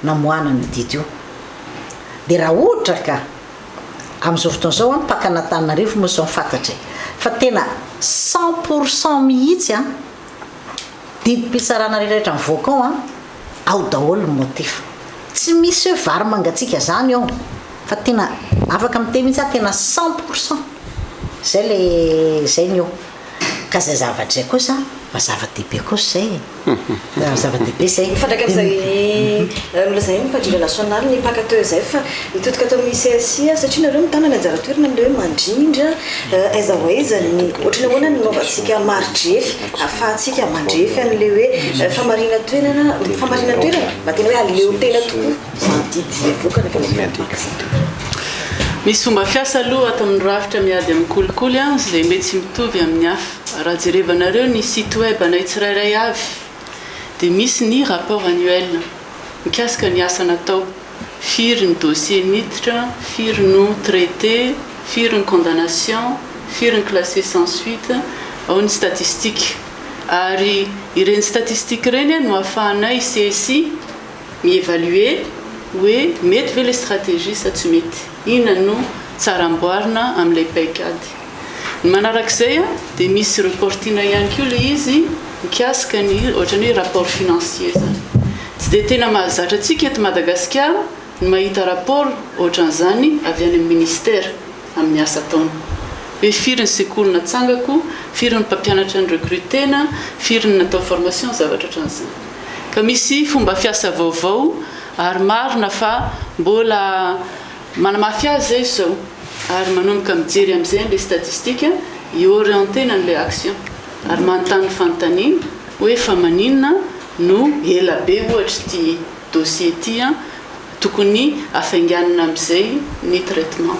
namoahana ny didy io de raha ohatra ka amin'izao fotoana zao Pakan'Antananarivo moa zao mifantatry fa tena 100% mihitsy didim-pitsarana rehetrarehetra mivoaka ao daholo ny motif tsy misy hoe vary mangatsika zany ao fa tena afaka miteny mihitsy tena 100% zay le zay ny eo ka zay zavatra zay kosa fa zava-dehibe kosa zay zava-dehibe zay fandraka am'izay milazay mpadrira nasionaly ny paka teo zay fa nitotoka atao amin'ny CSI satria nareo mitana ny anjara toerana am'le hoe mandrindra aiza ho aiza ny ohatrany ahoana ny novantsika maridrefy ahafahantsika mandrefy an'le hoe famarina toerana mba tena hoe aleo tena tokoa zany didy evokana fapaka misy fomba fiasa aloha atao amin'ny rafitra miady amin'ny kolikoly zay mety tsy mitovy amin'ny hafa raha jerevanareo ny site web anay tsirairay avy dia misy ny rapport annuel mikasika ny asa natao firy ny dossier niditra firy no traité firy ny condamnation firy ny classé sans suite ao ny statistique ary ireny statistique reny no ahafahanay CSI mievalue hoe mety ve le stratégie sa tsy mety inona no tsara amboarina amin'ilay paikady ny manarak'izay dia misy reportina ihany koa le izy mikasika ny ohatrany hoe rapport financier zany tsy dia tena mahazatra antsika eto Madagasikara ny mahita rapport ohatran'izany avy any amin'ny ministère amin'ny asa taona hoe firy ny sekoly natsangako firy ny mpampianatra ny recrutena firy ny natao formation zavatra ohatran'izany ka misy fomba fiasa vaovao ary marina fa mbola manamafy azy zay zao ary manomboka mijery amin'izay le statistique iorientena n'ilay action ary manontany fanontaniana hoe fa maninona no ela be ohatra ty dossier ty tokony afainganina amin'izay ny traitement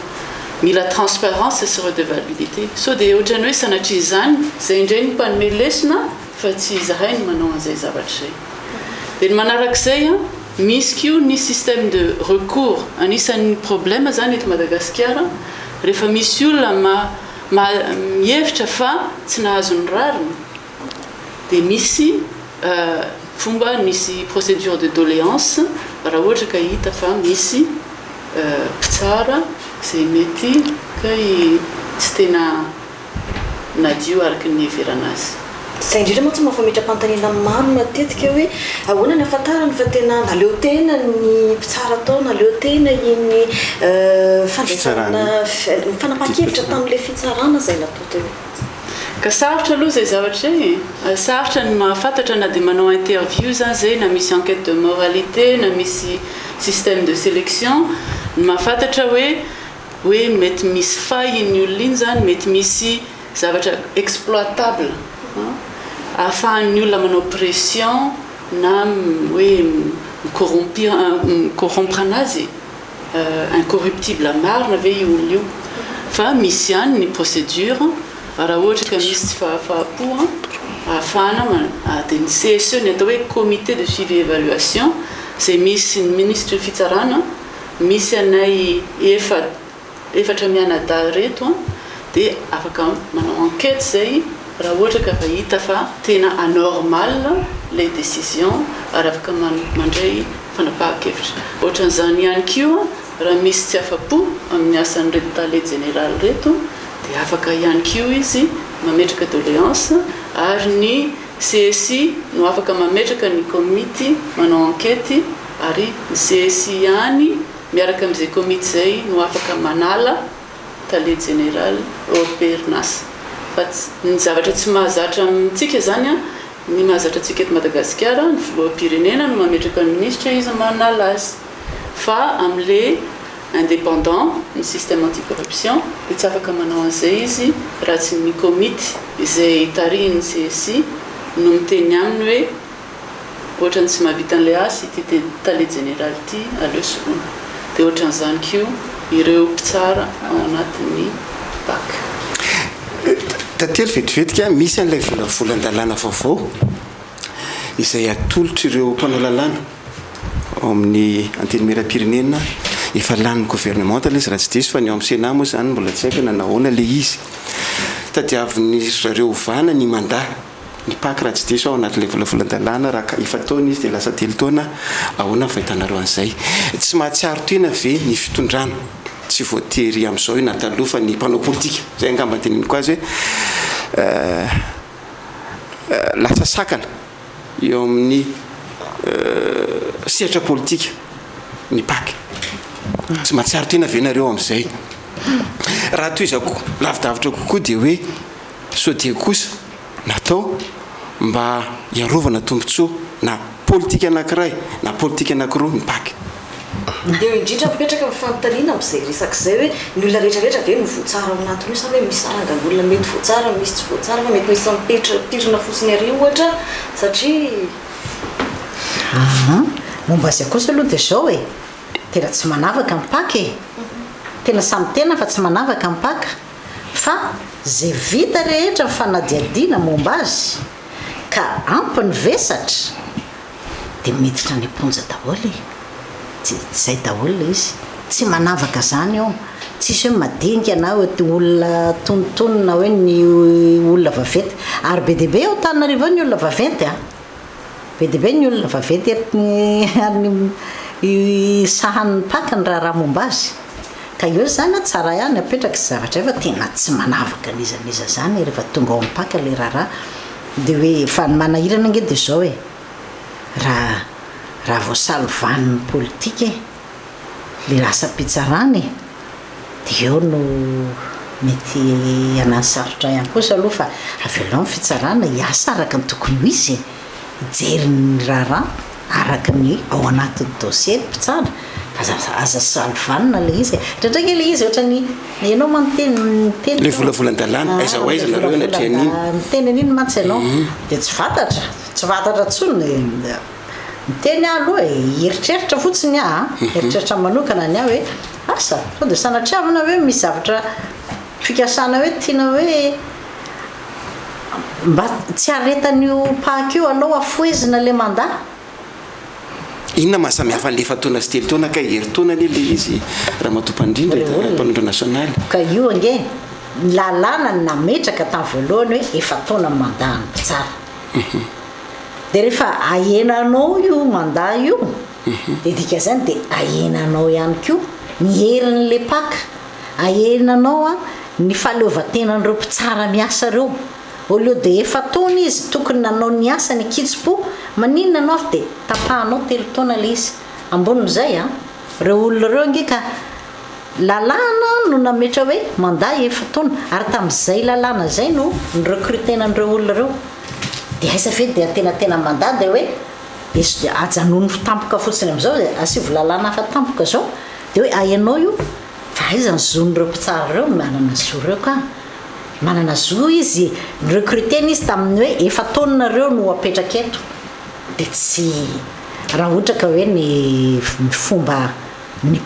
mila transparence sy redevabilité so dia ohatrany hoe sanatria izany zay indray ny mpanome lesona fa tsy izahay ny manao an'izay zavatra zay dia ny manarak'izay misy kio ny système de recours anisan'ny problème zany eto Madagasikara rehefa misy olona mihevitra fa tsy nahazo ny rariny dia misy fomba misy procédure de doléance raha ohatra ka hita fa misy mpitsara zay mety ka tsy tena nadio araky ny heverana azy zay indrindra moa tsy mahafametra-panontaniana maro matetika hoe ahoana ny afantarany fa tena naleo tena ny mpitsara tao naleo tena iny fandraisana fanapa-kevitra tamin'ilay fitsarana zay natao teo ka sarotra aloha zay zavatra zay sarotra ny mahafantatra na dia manao interview zany zay na misy enquête de moralité na misy système de sélection ny mahafantatra hoe mety misy faille ny olona iny zany mety misy zavatra exploitable ahafahan'ny olona manao pression na hoe corrompre anazy incorruptible marina ve io olona io fa misy ihany ny procédure raha ohatra ka misy tsy fahafahapo ahafahana dia ny CSE ny atao hoe comité de suivi évaluation zay misy ny ministre fitsarana misy anay efatra mianada reto dia afaka manao enquête zay raha ohatra ka fa hita fa tena anormal les décisions ary afaka mandray fanapahan-kevitra ohatran'izany ihany kio raha misy tsy afapo amin'ny asan'reto tale général reto dia afaka ihany kio izy mametraka doléance ary ny CSI no afaka mametraka ny comité manao enquête ary ny CSI ihany miaraka amin'izay comité zay no afaka manala tale général opernasa fa ny zavatra tsy mahazatra amintsika zany ny mahazatra antsika eto Madagasikara ny filoham-pirenena no mametraka ny ministre izy manala azy fa amin'le indépendant ny système anticorruption dia tsy afaka manao an'izay izy raha tsy ny comité izay tarihiny CSI no miteny aminy hoe ohatrany tsy mahavita an'ilay asy ty tale général ty aleo soloina dia ohatran'izany kio ireo mpitsara ao anatin'ny bac tately vetivetika misy an'ilay volavolan-dalàna vaovao izay atolotra ireo mpanao lalàna ao amin'ny antenimieram-pirenena efa laniny gouvernemental izy raha tsy diso fa ny ao amin'ny Sénat moa zany mbola tsy haiko na nahoana le izy tadiaviny zareo vana ny mandat ny PAC raha tsy diso ao anatin'ilay volavolan-dalàna raha efa taona izy dia lasa telo taona ahoana fahitanareo an'izay tsy mahatsiaro tena ve ny fitondrana tsy voatery amin'izao io na taloha fa ny mpanao politika zay angamba teneniny ko azy hoe lasa sakana eo amin'ny sehatra politika ny PAC tsy mahatsiaro tena venareo amin'izay raha toy izako lavidavitra kokoa dia hoe sodia kosa natao mba iarovana tombotsoa na politika anankiray na politika anankiroa ny PAC dia indrindra mipetraka fanontaniana amin'izay resak'izay hoe ny olona rehetrarehetra ve no voatsara ao anatiny io sa hoe misy arangan'olona mety voatsara misy tsy voatsara fa mety misy mipirina fotsiny ary ohatra satria momba azy akosa aloha dia zao e tena tsy manavaka ny PAC tena samy tena fa tsy manavaka ny PAC fa zay vita rehetra mifanadiadiana momba azy ka ampiny vesatra dia miditra ny amponja daholo zay daholo izy tsy manavaka zany ao tsisy hoe madinika na hoe olona tonotonona hoe ny olona vaventy ary be deaibe ao Antananarivo ny olona vaventy be deaibe ny olona vaventy ary sahan'ny paka ny raha momba azy ka io zany tsara ihany apetraka zavatra efa tena tsy manavaka nizaniza zany rehefa tonga ao amin'ny paka le raharaha dia hoe fa ny manahirana nge dia zao hoe raha voasalovan'ny politika le rasam-pitsarany dia eo no mety anany sarotra ihany kosa aloha fa avy aloha ny fitsarana hiasa araka ny tokony ho izy hijeriny raharaha araka ny ao anatin'ny dossier mpitsara fa aza salovanina le izy ndraindraiky le izy ohatrany ianao manonteny le volavolan-dalàna aiza ho aiza nareo natrean'iny miteny an'iny mantsy ianao dia tsy fantatra tsony miteny aloha eritreritra fotsiny eritreritra manokana ny hoe asa sao dia sanatriavana hoe misy zavatra fikasana hoe tiana hoe mba tsy aretan'io paka io aloha afoezina le mandat inona mahasamihafa an'le efa-taona sy telo-taona ka heri-taona le izy raha matompandrindra mpanondro nasionaly ka io ange lalàna nametraka tamin'ny voalohany hoe efa-taona mandat ny mpitsara dia rehefa ahenanao io mandat io dia dika zany dia ahenanao ihany koa ny herin'le paka ahenanao ny fahaleovan-tenan'ireo mpitsara miasa reo oleo dia efa-taona izy tokony nanao ny asa ny kitsipo maninona anao fa dia tapahanao telo-taona le izy ambonin'izay reo olona reo nge ka lalàna no nametra hoe mandat efa-taona ary tamin'izay lalàna zay no ny recrutenan'ireo olona reo dia aiza fe dia tenatena mandat dia hoe ajanony tampoka fotsiny amin'izao asivo lalàna hafa tampoka zao dia hoe ahenao io fa aiza ny zon'ireo mpitsara reo manana zo reo ka manana zo izy recrutena izy tamin'ny hoe efa-taona reo no apetraka eto dia tsy raha ohatra ka hoe ny fomba ny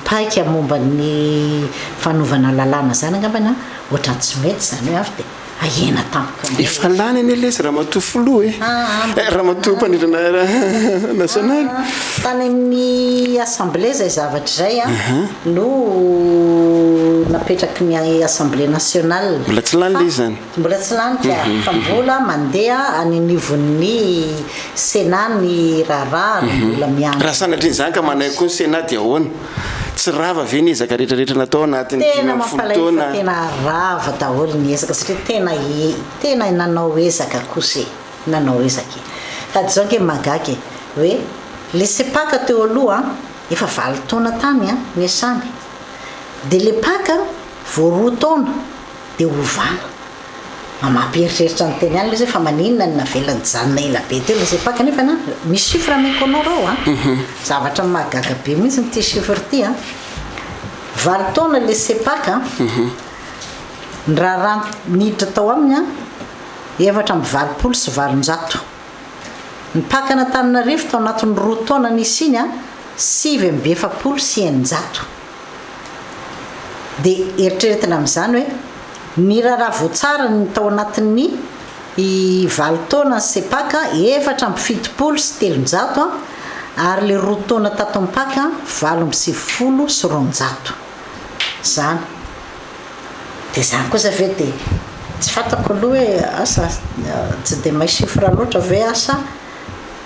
paika momba ny fanovana lalàna zany angambana ohatrany tsy mety zany hoe avy dia ahena tampoka efa lany any lesy raha matoa filoha raha matoa mpanindrina nasionaly tany amin'ny assemblée zay zavatra zay no napetraky ny assemblée nationale mbola tsy lany le zany mbola tsy lany fa mbola mandeha anynivon'ny sénat ny raharaha mbola miandro raha sanatriny zany ka manay koa ny sénat dia ahoana tsy rava ve ny ezaka rehetrarehetra natao anatin'ny tena mampalahelo fa tena rava daholo ny ezaka satria tena nanao ezaka kosa nanao ezaka ka zao nke magaky hoe le sepaka teo aloha efa 20 taona tany niasany dia le paka vao 2 taona dia ovana mampieritreritra ny teny any le zay fa maninona ny navelany janona ela be teo le sepaka nefa misy chiffre ameko anao rao zavatra magaga be mihitsy nyty chiffre ty 20 taona le sepaka ny raha niditra tao aminy 720 sy 700 ny pakana Antananarivo tao anatin'ny 2 taona nisy iny 770 sy 900 dia eritreretina amin'izany hoe ny raha voatsara ny tao anatin'ny 20 taona sepaka 770 sy 300 ary le 2 taona tato mipaka 770 sy 200 zany dia zany kosa ve dia tsy fantako aloha hoe asa tsy dia mahay chiffre loatra ve asa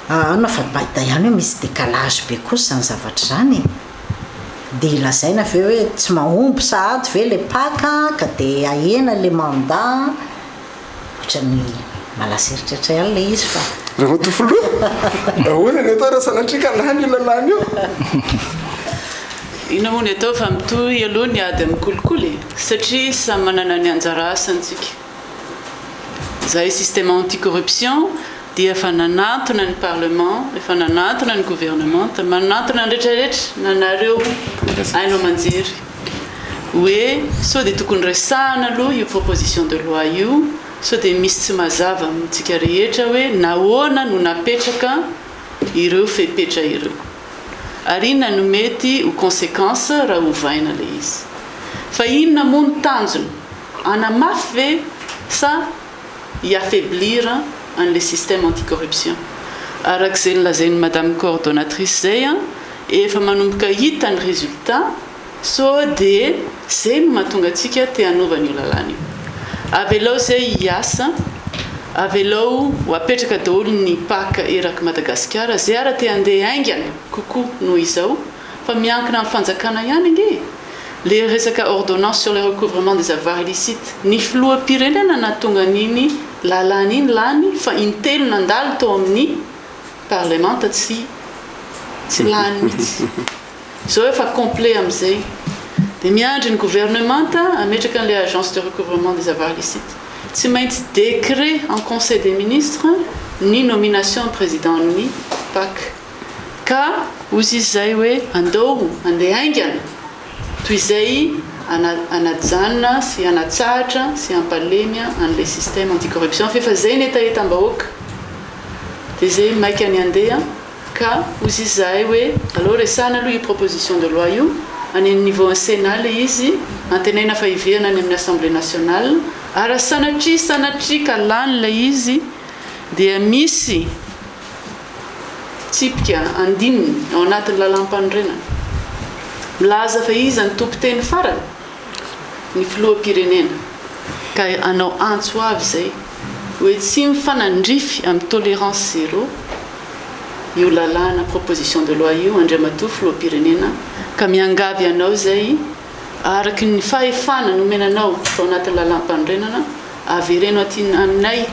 ana fa mahita ihany hoe misy décalage be kosa zany zavatra zany dia ilazaina ve hoe tsy mahomby sahady ve le paka ka dia ahena le mandat ohatrany malasa eritreritra ihany le izy fa raha matofoloha ahoana ny atao raha sanatrika lany io lalàna io ina moa ny atao fa mitohy aloha ny ady amin'ny kolikoly satria samy manana ny anjara asantsika zay système anticorruption dia efa nanatona ny parlement efa nanatona ny gouvernement manatona ny rehetrarehetra nanareo ainao manjery hoe sao dia tokony resahana aloha io proposition de loi io sao dia misy tsy mazava amintsika rehetra hoe nahoana no napetraka ireo fepetra ireo ary inona no mety ho conséquence raha hovaina le izy fa inona moa ny tanjona anamafy ve sa hiaffaiblir an'le système anticorruption arak'izay nolazainy madame coordonnatrice zay efa manomboka hita ny résultat so dia zay no mahatonga antsika te hanaovana io lalàna io avy alao zay hiasa avy alao ho apetraka daholo ny paka eraky Madagasikara zay ara te handeha aingana kokoa noho izao fa miankina amin'ny fanjakana ihany ange le resaka ordonnance sur le recouvrement des avoirs illicites ny filoham-pirenena nahatonga an'iny lalàna iny lany fa intelo nandalo tao amin'ny parlemanta tsy lany mihitsy zao efa complet amin'izay dia miandry ny gouvernemanta ametraka an'le agence de recouvrement des avoirs illicites tsy maintsy décret en conseil des ministres ny nomination président-ny PAC ka ozy izy zay hoe andao andeha aingana toy izay anajanona sy anatsahatra sy ampalemia an'le système anticorruption fefa zay netaetam-bahoaka dia zay maika ny andeha ka ozy izy zay hoe alors resana aloha io proposition de loi io any amin'ny niveau sénat le izy antenaina fa hiverina any amin'ny assemblée nationale ary sanatria ka lany le izy dia misy tsipika andininy ao anatin'ny lalam-panorenana milaza fa izy ny tompo-teny farany ny filoham-pirenena ka anao antso avy zay hoe tsy mifanandrify amin'ny tolérance zéro io lalàna proposition de loi io andriamatoa filoham-pirenena ka miangavy anao zay araky ny fahefana nomenanao tao anatin'ny lalam-panorenana avereno aminay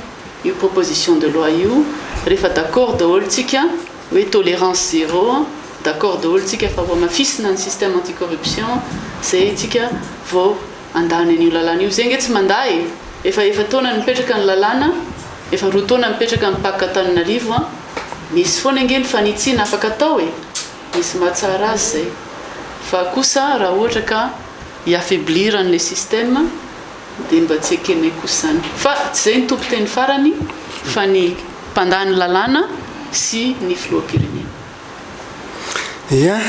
io proposition de loi io rehefa d'accord daholo tsika hoe tolérance zéro d'accord daholo tsika fa vo mafisina ny système anticorruption zay tsika vao andany an'io lalàna io zay nge tsy manday efa taona mipetraka ny lalàna efa roa taona mipetraka ny paka Antananarivo misy foana nge ny fanitsiana afaka atao misy mahatsara azy zay fa kosa raha ohatra ka hiaffaiblir an'le système dia mba tsy ekeny kosany fa tsy zay ny tompo-teny farany fa ny mpandany lalàna sy ny filoham-pirenena ia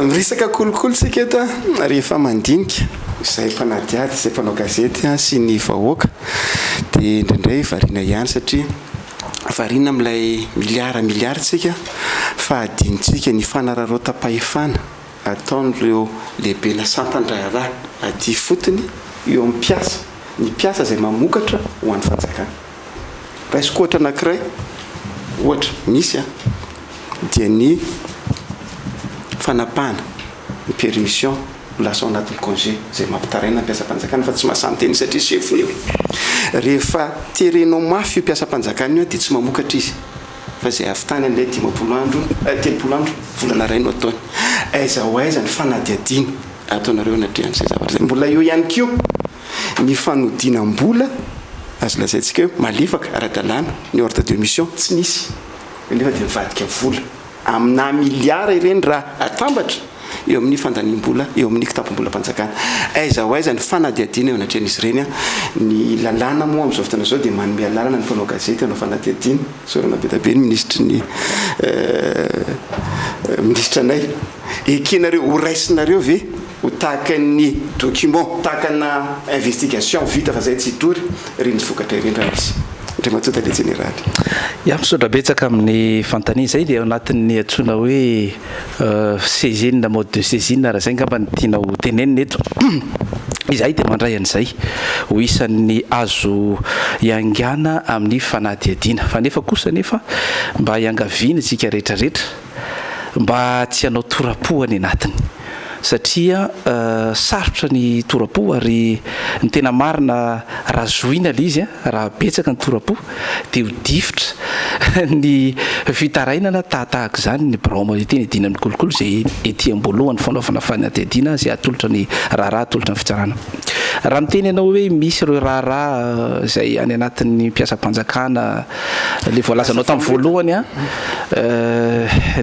miresaka kolokolo tsika eta rehefa mandinika zay mpanadiady zay mpanao gazety sy ny vahoaka dia indraindray variana ihany satria variana amin'ilay miliara tsika fa adinitsika ny fanararotapahefana ataon'ireo lehibe na sampandraharaha aty fotony eo amin'ny piasa ny piasa zay mamokatra ho an'ny fanjakana raisiko ohatra anankiray ohatra misy dia ny fanapahana ny permission lasa ao anatin'ny congé zay mampitaraina mpiasa-panjakana fa tsy mahasamyteny satria chef io rehefa terenao mafy io mpiasa-panjakana io ty tsy mamokatra izy fa zay avitany an'ilay 30 andro volana ray no ataony aiza ho aiza ny fanadiadiana ataonareo anatrehan'izay zavatra zay mbola eo ihany kio ny fanodinam-bola azo lazaintsika hoe malefaka ara-dalàna ny ordre de mission tsy nisy nefa dia mivadika vola amina miliara ireny raha atambatra eo amin'ny fandaniam-bola eo amin'ny kitapo-bola mpanjakana aiza ho aiza ny fanadiadiana eo anatrehan'izy ireny ny lalàna moa amin'izao fotoana zao dia manome lalàna ny mpanao gazety anao fanadiadiana sorana be tabe ny ministry anay ekenareo ho raisinareo ve ho tahaka ny document tahakana investigation vita fa zay tsy tory reny vokatra ireny raha izy andriamatota le généraly ia misaodra betsaka amin'ny fantania zay dia ao anatin'ny antsoina hoe saisine mode de saisine raha zay ngamba ny tianao tenenina eto izahay dia mandray an'izay ho isan'ny azo iangana amin'ny fanadiadiana fa nefa kosa nefa mba hiangaviana isika rehetrarehetra mba tsy hanao torapo any anatiny satria sarotra ny torapo ary ny tena marina raha zoina le izy raha betsaka ny torapo dia ho difotra ny fitarainana tahatahaka izany ny braoma teny idinan'ny kolokolo zay ety am-boalohany fanaovana fanadiadiana zay atolotra ny raharaha atolotra ny fitsarana raha miteny ianao hoe misy ireo raharaha zay any anatin'ny mpiasa-panjakana le voalazanao tamin'ny voalohany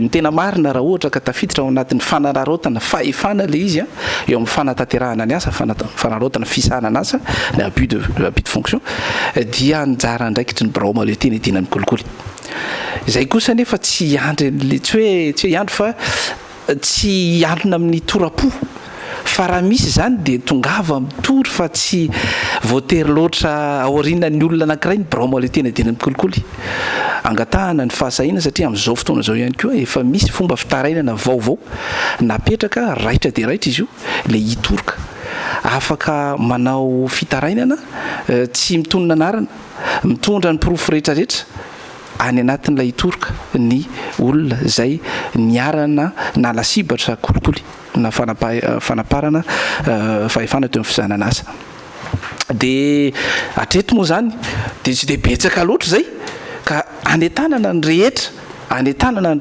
ny tena marina raha ohatra ka tafiditra ao anatin'ny fanararotana fahefana le izy eo amin'ny fanatanterahana ny asa fanarotana fisahana ny asa ny abus de fonction dia anjara ndraikitry ny braoma le teny idinan'ny kolikoly izay kosa nefa tsy iandry tsy hoe iandro fa tsy iandrona amin'ny torapo fa raha misy zany dia tongava mitory fa tsy voatery loatra aorianany olona anankiray ny braoma le teny idinan'ny kolikoly angatahana ny fahasahina satria amin'izao fotoana zao ihany koa efa misy fomba fitarainana vaovao napetraka raitra de raitra izy io le hitoroka afaka manao fitarainana tsy mitonona anarana mitondra ny pirofo rehetrarehetra any anatin'ilay hitoroka ny olona zay niarana na lasibatra kolikoly na fanaparana fahefana teo amin'ny fizanana asa de atreto moa zany de tsy de betsaka loatra zay ka anetanana ny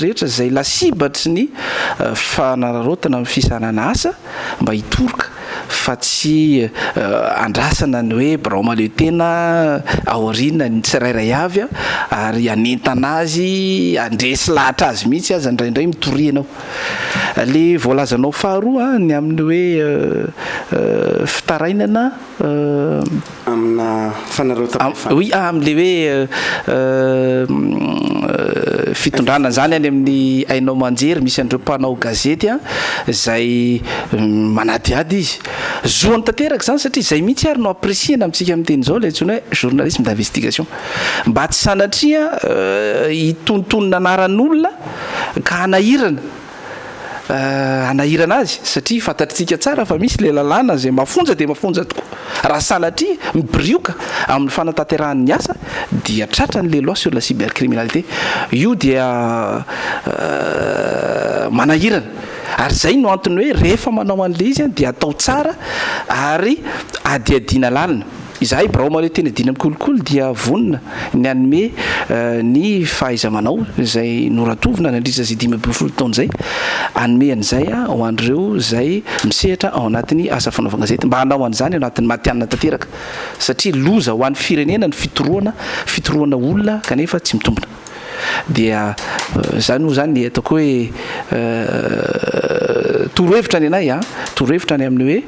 rehetra zay lasibatry ny fanararotana amin'ny fisanana asa mba hitoroka fa tsy andrasana ny hoe braoma le tena aorina ny tsirairay avy ary anentana azy andresy lahatra azy mihitsy azy andraindray mitorianao le voalazanao faharoa ny amin'ny hoe fitarainana amina fanarotana oui am'le hoe fitondrana zany any amin'ny ainao manjery misy andreo mpanao gazety zay manadiady izy zoany tanteraka zany satria zay mihitsy ary no appréciena amintsika amin'teny zao le antsony hoe journalisme d'investigation mba tsy sanatria hitontonona anaran'olona ka anahirana azy satria fantatritsika tsara fa misy le lalàna zay mafonja de mafonja tokoa raha sanatria mibrioka amin'ny fanatanterahany asa dia tratran'le loi sur la cybercriminalité io dia manahirana ary zay no antony hoe rehefa manao an'le izy dia atao tsara ary adiadina lalina izahay braoma le tena dina mikolokolo dia vonina ny anome ny fahaiza manao zay noratovina nandritra zay 5 taona zay anome an'izay ho andreo zay misehatra ao anatin'ny asa fanaovana gazety mba hanao an'izany ao anatin'ny matianina tanteraka satria loza ho an'ny firenena ny fitoroana olona kanefa tsy mitombona dia zany moa zany ataoko hoe torohevitra ny anay torohevitra ny amin'ny hoe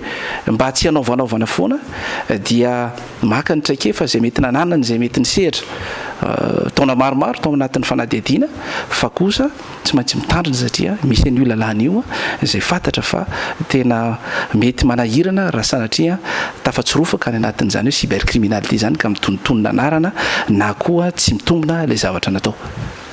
mba tsy hanaovanaovana foana dia maka ny traikefa zay mety nananany zay mety nisehatra taona maromaro tao anatin'ny fanadiadiana fa kosa tsy maintsy mitandrina satria misy an'io lalàna io zay fantatra fa tena mety manahirana raha sanatria tafatsorofaka ny anatin'izany hoe cybercriminalité zany ka mitonontonona anarana na koa tsy mitombona le zavatra natao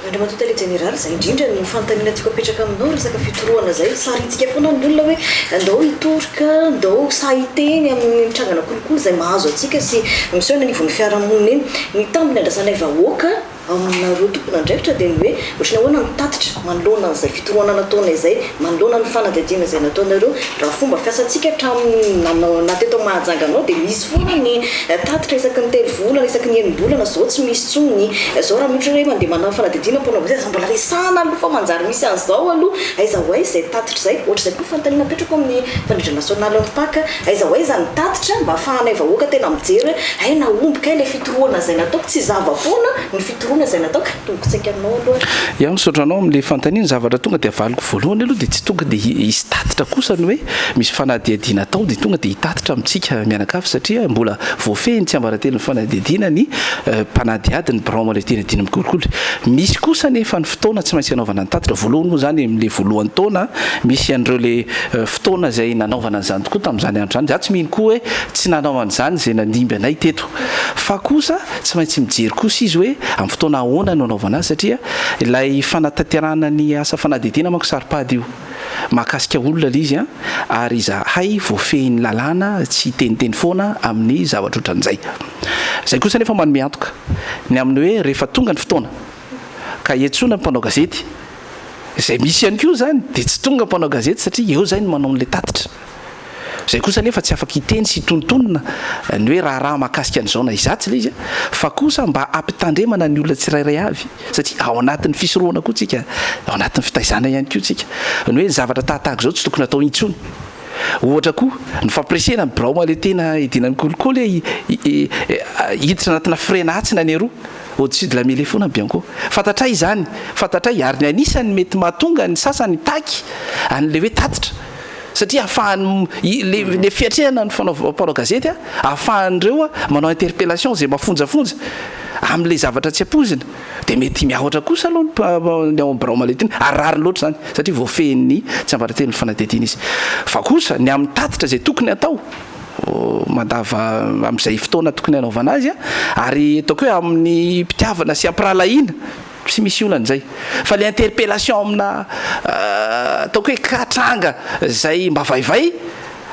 andriamantoa tele général zay indrindra ny fantanina tiako apetraka aminao resaka fitoroana zay saritsika foana ny olona hoe andao hitoroka andao sahiteny amin'ny mitrangana kolokolo zay mahazo atsika sy miseho nanivon'ny fiarahamonina eny ny tambiny andrasanay vahoaka aminareo tompona andraikitra dia ny hoe ohatrany ahoana mitatitra manoloana an'izay fitoroana nataona izay manoloana ny fanadadiana izay nataonareo raha fomba fiasantsika hatramin'ny nateto mahajanganao dia misy foana ny tatitra isaky ny telo volana isaky ny enim-bolana zao tsy misy tsony zao raha mihitra hoe mandeha manao fanadadiana mponao zay za mbola resana aloha fa manjary misy an'izao aloha aiza hoay izay tatitra zay ohatra zay koa fantanina apetrako amin'ny fandrindra nasionaly amin'ny paka aiza hoay zany tatitra mba ahafahanay vahoaka tena mijery hoe ay naombika ay le fitoroana zay nataoko tsy zava-pona ny fitoroana zay nataoko tongotsaika aminao aloha ia misotranao amin'le fantanina zavatra tonga dia avaliko voalohany aloha dia tsy tonga dia hisy tatitra kosa ny hoe misy fanadiadiana atao dia tonga dia hitatitra amintsika mianakafy satria mbola voafehiny tsy ambaratelo ny fanadiadiana ny mpanadiady ny braoma le tena dina mikolokolo misy kosa nefa ny fotoana tsy maintsy anaovana ny tatitra voalohany moa zany amin'le voalohany taona misy andreo le fotoana zay nanaovana an'izany tokoa tamin'izany andro zany za tsy mino koa hoe tsy nanao an'izany zay nanimby anay teto fa kosa tsy maintsy mijery kosa izy hoe amin'ny fotoana ahoana no anaovana azy satria ilay fanatanterahana ny asa fanadihadiana manko saripady io mahakasika olona le izy ary zahay voafehiny lalàna tsy teniteny foana amin'ny zavatra ohatran'izay zay kosa nefa manome antoka ny amin'ny hoe rehefa tonga ny fotoana ka iantsona mpanao gazety zay misy ihany koa zany dia tsy tonga mpanao gazety satria eo zay no manao n'le tatitra zay kosa nefa tsy afaka hiteny sy hitonontonona ny hoe raha mahakasika an'izao na izatsy le izy fa kosa mba ampitandremana ny olona tsirairay avy satria ao anatin'ny fisoroana koa tsika ao anatin'ny fitaizana ihany koa tsika ny hoe ny zavatra tahatahaky zao tsy tokony atao intsony ohatra koa ny fampiresena ny braoma le tena idina ny kolikoly hiditra anatina frenatsina ny aroa au-dessus de la mêlée foana bien koa fantatray zany fantatray ary ny anisany mety mahatonga ny sasany taky an'le hoe tatitra satria ahafahany le fiatrehana ny mpanao gazety ahafahan'ireo manao interpellation zay mafonjafonja amin'le zavatra tsy apozina dia mety miahoatra kosa aloha ny ao braoma le teny arary loatra zany satria voafehin'ny tsy ambaratelo ny fanadihadiana izy fa kosa ny amin'ny tatitra zay tokony atao mandava amin'izay fotoana tokony anaovana azy ary ataoko hoe amin'ny mpitiavana sy ampirahalahiana sy misy olan'izay fa le interpellation amina ataoko hoe katranga zay mba vaivay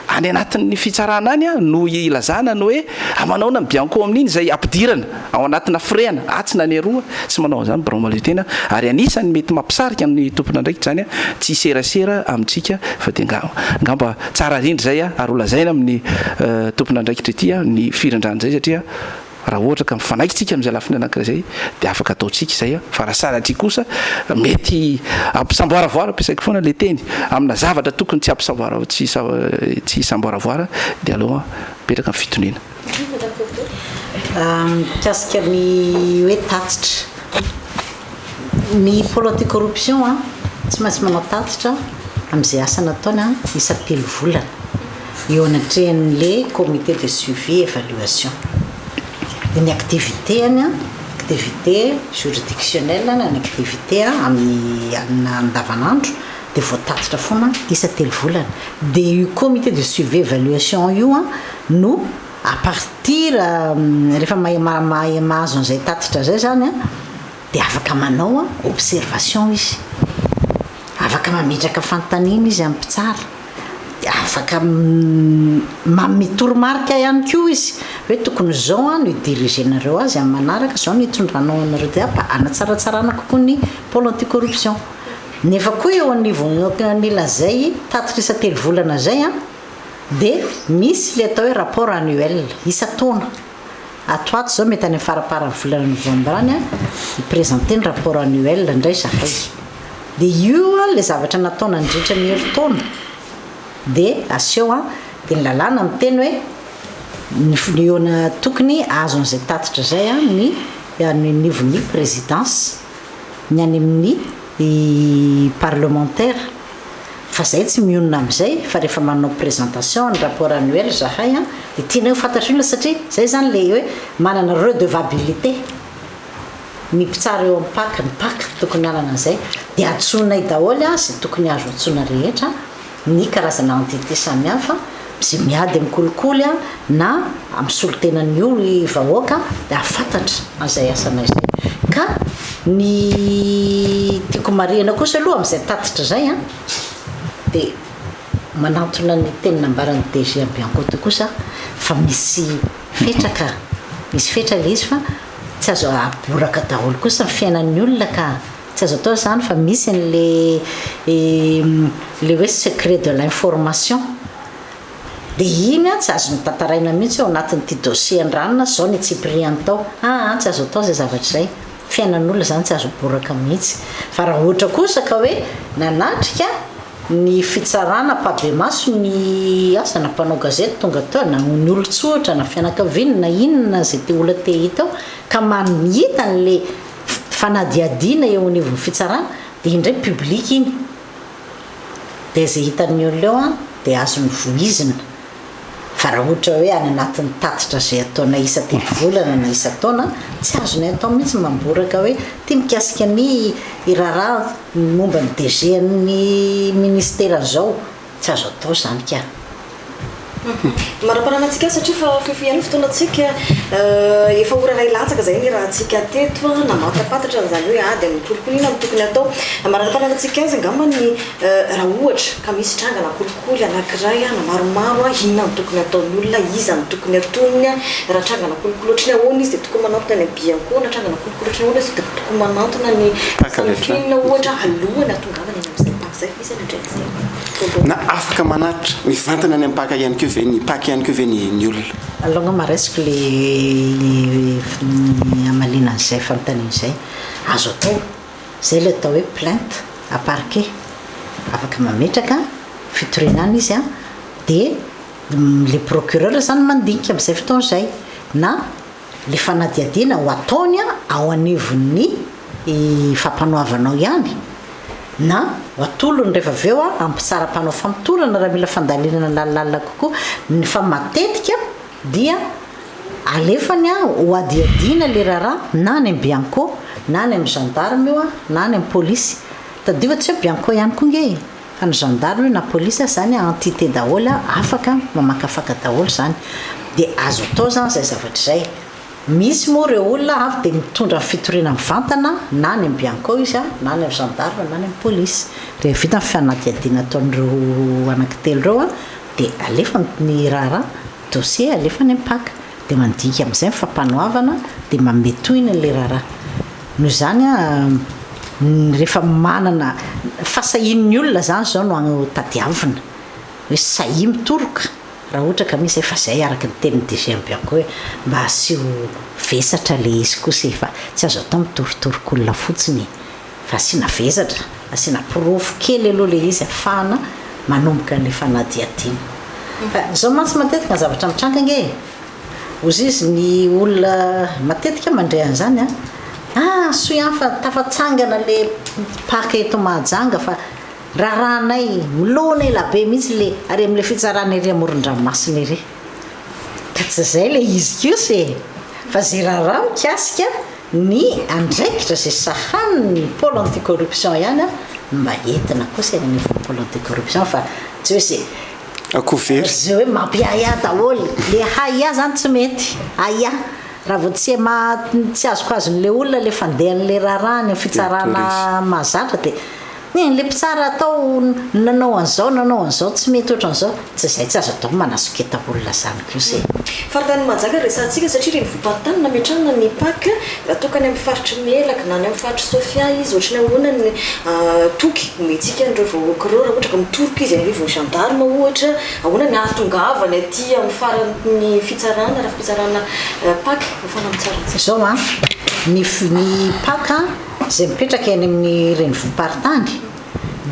any anatin'ny fitsarana any a no ilazana no hoe amanaona ny bianco amin'iny zay ampidirana ao anatina frehana atsina ny aroa tsy manao zany bromalitena ary anisany mety mampisarika ny tompona ndraiky zany a tsy serasera amintsika fa de ngamba tsara rindry zay a ary olazaina amin'ny tompona ndraikitra ity a ny firindrany zay satria raha ohatra ka mifanaikitsika am'izay lafiny anakirazay de afaka ataotsika zay a fa raha saratsy kosa mety ampisamboaravoara ampiasaiko foana le teny amina zavatra tokony tsy ampisamboara tsy samboaravoara de aloha mipetraka amin'ny fitoniana mikasika ny hoe tatitra ny politique corruption a tsy maintsy manao tatitra am'izay asa nataony a isa-telo volana eo anatrehan'le comité de suivi évaluation ny activité any activité juridictionnelle ny activité amin'ny andavanandro de voatatitra foana isa-telo volana de io comité de suivi évaluation io a no à partir rehefa mahazo an'izay tatitra zay zany a de afaka manao observation izy afaka mametraka fantanina izy amin'ny mpitsara afaka mitoromarika ihany koa izy hoe tokony zao a no dirigenareo azy amin'ny manaraka zao no hitondranao anareo de anatsaratsarana kokoa ny pôle anticorruption nefa koa eo anivonila zay tatitra isa-telo volana zay a de misy le atao hoe rapport annuel isa-taona atoato zao mety any faraparany volana novembre any a iprésente ny rapport annuel indray zahay de io a le zavatra nataona ndritra ny herintaona de aseo a de ny lalàna amin'ny teny hoe ny eona tokony azo an'izay tatitra zay a ny anivon'ny présidence ny any amin'ny parlementaire fa zay tsy mionona am'izay fa rehefa manao présentation ny rapport annuel zahay a de tiana ho fantatry olona satria zay zany le hoe manana redevabilité ny mpitsara eo ampaka ny paka tokony anana an'izay de atsonay daholo a zay tokony azo atsona rehetra ny karazana entité samihafa sy miady amin'ny kolikoly a na amin'ny solotenan'ny olo vahoaka de afantatra an'izay asanay zay ka ny tiako marihana kosa aloha amin'izay tatitra zay a de manantona ny tenina ambaran'ny DG Bianco kosa fa misy fetraka le izy fa tsy azo aboraka daholo kosa ny fiainan'ny olona ka tsy azo atao zany fa misy le hoe secret de l'information de iny a tsy azo nitantaraina mihitsy eo anatin'ity dossier andranona zao ny Cyprien tao tsy azo atao zay zavatra zay fiainan'olona zany tsy azo boraka mihitsy fa raha ohatra kosa ka hoe nanatrika ny fitsarana pabe maso ny asa na mpanao gazety tonga tao na ny olo-tsotra na fianakaviana na inona zay te ola te hitao ka manhita n'le fanadiadiana eo anivon'ny fitsarana de indray public iny de zay hitan'ny olona eo a de azo ny voizina fa raha ohatra hoe any anatin'ny tatitra zay ataona isa-telo volana na isa-taona tsy azony atao mihitsy mamboraka hoe tia mikasika ny iraharaha momba ny DG ny ministera zao tsy azo atao zany ka maraparanatsika satria fa fifian'ny fotoanatsika efa ora ray latsaka zay ny raha tsika teto na matapatatra zany hoe ady amin'ny kolikoly ina tokony atao maraparanatsika azy angamba ny raha ohatra ka misy trangana kolikoly anankiray na maromaro inona ny tokony ataon'ny olona iza ny tokony atoniny raha trangana kolikoly ohatrany ahoana izy de tokony manantona ny Bianco na trangana kolikoly ohatrany ahoana izy de tokony manantona ny sankinina ohatra alohany atongavany any amin'izay paky zay izy ndraiky zay na afaka manatitra mivantana any ampaka ihany keo ve ny paky ihany keo ve ny olona alonga maresiko le amalina an'izay fanontanian'izay azo atao zay le atao hoe plainte à parquet afaka mametraka fitorenana izy a de le procureur zany mandinika amin'izay fotoana zay na le fanadiadiana ho ataony ao anivon'ny fampanoavanao ihany na atolony rehefa aveo ampitsara-panao fampitorana raha mila fandalinana lalalala kokoa ny fa matetika dia alefany ho adiadiana le raharaha na ny Bianco na ny amin'ny gendarme io na ny amin'ny polisy tadiva tsy hoe Bianco ihany koa nge fa ny gendarme na polisy zany entité daholo afaka mamakafaka daholo zany de azo atao zany zay zavatra zay misy moa reo olona avy dia mitondra fitoriana mivantana na ny ambianco izy a na ny gendarme na ny amin'ny polisy rehefa vita ny fanadiadiana ataon'ireo anankitelo ireo a dia alefa ny raharaha dossier alefa ny mpaka dia mandika amin'izay mifampanohavana dia mametohina n'ilay raharaha noho izany a rehefa manana fasahin'ny olona zany zao no tadiavina hoe sahi mitoroka raha ohatra ka misy efa zay araka ny tenin'ny DG ambianco hoe mba asio vesatra le izy kosa efa tsy azo atao mitorotorok'olona fotsiny fa asiana vezatra asiana pirofo kely aloha le izy afahana manomboka n'le fanadiadiana zao mantsy matetika ny zavatra mitranga nge ozy izy ny olona matetika mandray an'izany a so ihany fa tafatsangana le paka eto Mahajanga fa rahanay milona elabe mihitsy le ary amin'le fitsarana ery amoron-dranomasina ery ka tsy zay le izy kosa fa zay raharaha mikasika ny andraikitra zay sahaniny pôle anticorruption ihany mba entina kosa ny pôle anticorruption fa tsy hoe zay akovery zay hoe mampiaya daholo le haya zany tsy mety aya raha vao tsy azoko azon'le olona le fandehan'le raharaha ny fitsarana mahazatra dia le mpitsara atao nanao an'izao tsy mety ohatran'izao tsy zay tsy azo atao manasoketa olona zany kosa faritany Mahajanga resantsika satria reny voaparitany nametrahana ny paka raha tokany amin'ny faritry Melaka na ny amin'ny faritry Sofia izy ohatrany ahoana ny toky metsika andreo vahoaka reo raha ohatra ka mitoroka izy an'rivo gendarme ohatra ahoana ny ahatongavany aty amin'ny faran'ny fitsarana raha fitsarana paka fanamitsara zao ny paka zay mipetraka eny amin'ny reny voaparitany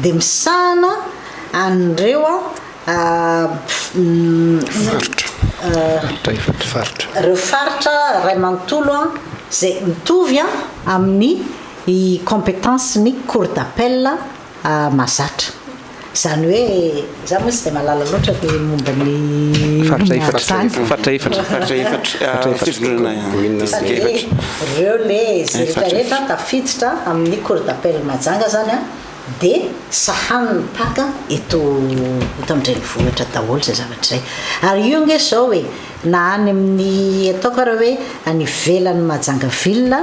dia misahana an'ireo reo faritra ray manontolo zay mitovy amin'ny compétence ny cour d'appel mahazatra zany hoe za moa tsy dia mahalala loatra ny momba ny faritra reo le zay rehetrarehetra tafiditra amin'ny cour d'appel Mahajanga zany dia sahaniny paka eto amindrenivohitra daholo zay zavatra zay ary io nge zao hoe na any amin'ny ataoko raha hoe any ivelan'ny Mahajanga ville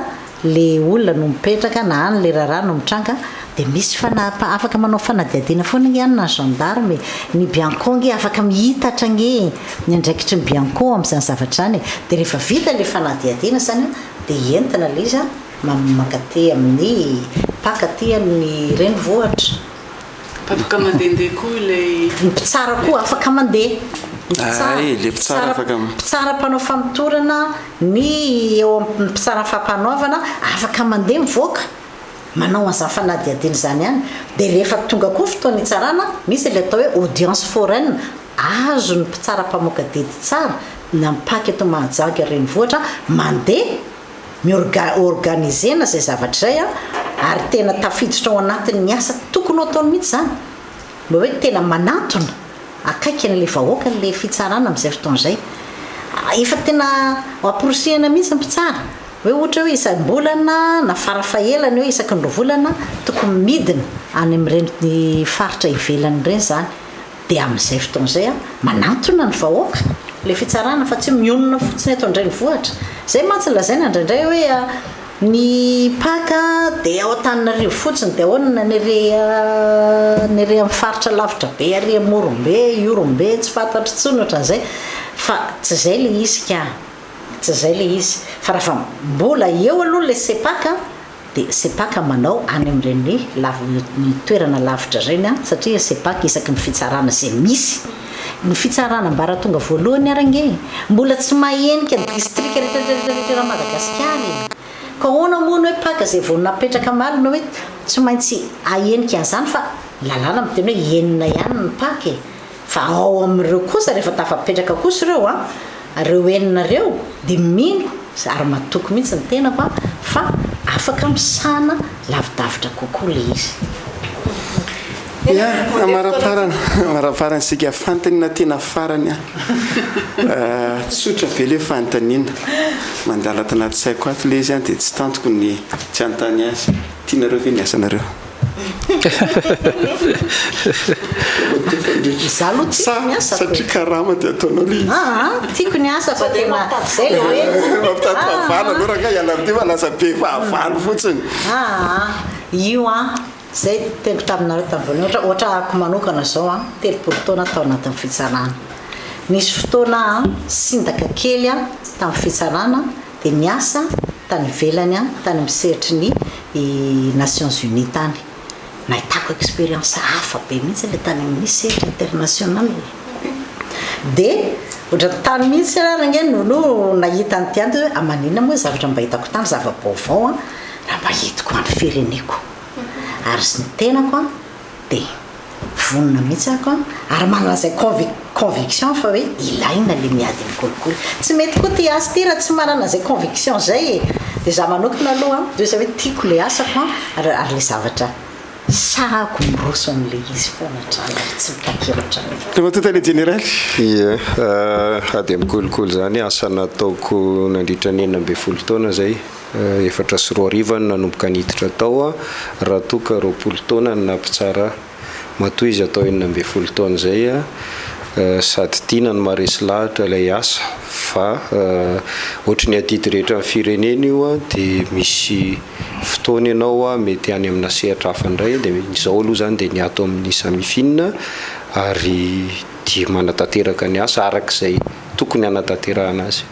le olona no mipetraka na any le raharaha no mitranga dia misy afaka manao fanadiadiana foana nge any na gendarme ny bianco nge afaka mihitatra nge ny andraikitry ny bianco amin'izany zavatra zany dia rehefa vita le fanadiadiana zany dia entina le izy mankaty amin'ny paka aty amin'ny renivohitra afaka mandehandeha koa le mpitsara koa afaka mandeha le mpitsara mpanao famitorana ny eo amin'ny mpitsara fampanaovana afaka mandeha mivoaka manao an'izany fanadiadiana zany ihany dia rehefa tonga koa fotoana itsarana misy le atao hoe audience foraine azo ny mpitsara mpamoaka dedy tsara na mipaka eto Mahajanga renivohitra mandeha miorganisena zay zavatra zay ary tena tafiditra ao anatin'ny asa tokony ataony mihitsy zany mba hoe tena manatona akaiky n'le vahoaka n'le fitsarana amin'izay fotoana zay efa tena aporosihana mihitsy ny mpitsara hoe ohatra hoe isam-bolana na farafahelany hoe isaky ny roavolana tokony midina any amin'ireny faritra ivelany ireny zany dia amin'izay fotoana zay manatona ny vahoaka le fitsarana fa tsy mionona fotsiny eto andrenivohitra zay mantsy lazaina indraindray hoe ny paka dia ao Antananarivo fotsiny dia ahoana ny re amin'ny faritra lavitra be ary Morombe Iorombe tsy fantatro tsony ohatran'izay fa tsy zay le izy tsy zay le izy fa raha fa mbola eo aloha le sepaka dia sepaka manao any amin'ireny ny toerana lavitra ireny satria sepaka isaky ny fitsarana zay misy ny fitsarana mbara tonga voalohany arange mbola tsy mahenika ny district rehetrarehetra Madagasikara ka ahoana moa hoe paka zay vao napetraka malina hoe tsy maintsy ahenika an'izany fa lalàna miteny hoe enina ihany ny paka fa ao amin'ireo kosa rehefa tafapetraka kosa ireo reo enina reo dia mino ary matoky mihitsy ny tenako fa afaka misahana lavidavitra kokoa le izy maraparany sika fantanina tena farany tsotra be le fantanina mandala tanaty saiko ato le izy dia tsy tantoko ny tsy antany azy tianareo ve ny asanareo za aloha tiako ny asa satria karama dia ataonao le izy tiako ny asa fa tena zay mampitady fahavalo aloha raha iala am'ty fa lasa be fahavalo fotsiny io zay teko taminareo tamin'ny voalohany ohatra ako manokana zao telopolo taona tao anatin'ny fitsarana nisy fotoana sindaka kely tamin'ny fitsarana dia niasa tany ivelany tany miseritry ny Nations Unies tany nahitako expérience hafa be mihitsy le tany amin'ny seritry international dia ohatra tany mihitsy range no nahita an'ity anty hoe amanina moa zavatra mba hitako tany zava-baovao raha mba hitiko amin'ny fireneko ary sy ny tenako dia vonona mihitsy ako ary manana zay conviction fa hoe ilaina le miady mikolokolo tsy mety koa ty asa ty raha tsy manana zay conviction zay dia za manokana aloha dia hoe tiako le asako ary le zavatra sahako miroso amin'le izy fonatrana tsy mitakiratra matota le général ady mikolokolo zany asa nataoko nandritra ny 12 taona zay 4 nanomboka niditra tao raha toka 20 taona nampitsara matoa izy atao 12 taona zay sady tiana ny maresy lahatra ilay asa fa ohatry ny atidy rehetra amin'ny firenena io dia misy fotoana ianao mety any amina sehatra hafa indray dia izao aloha zany dia ny ato amin'ny samifinina ary dia manatanteraka ny asa arak'izay tokony hanatanterahana azy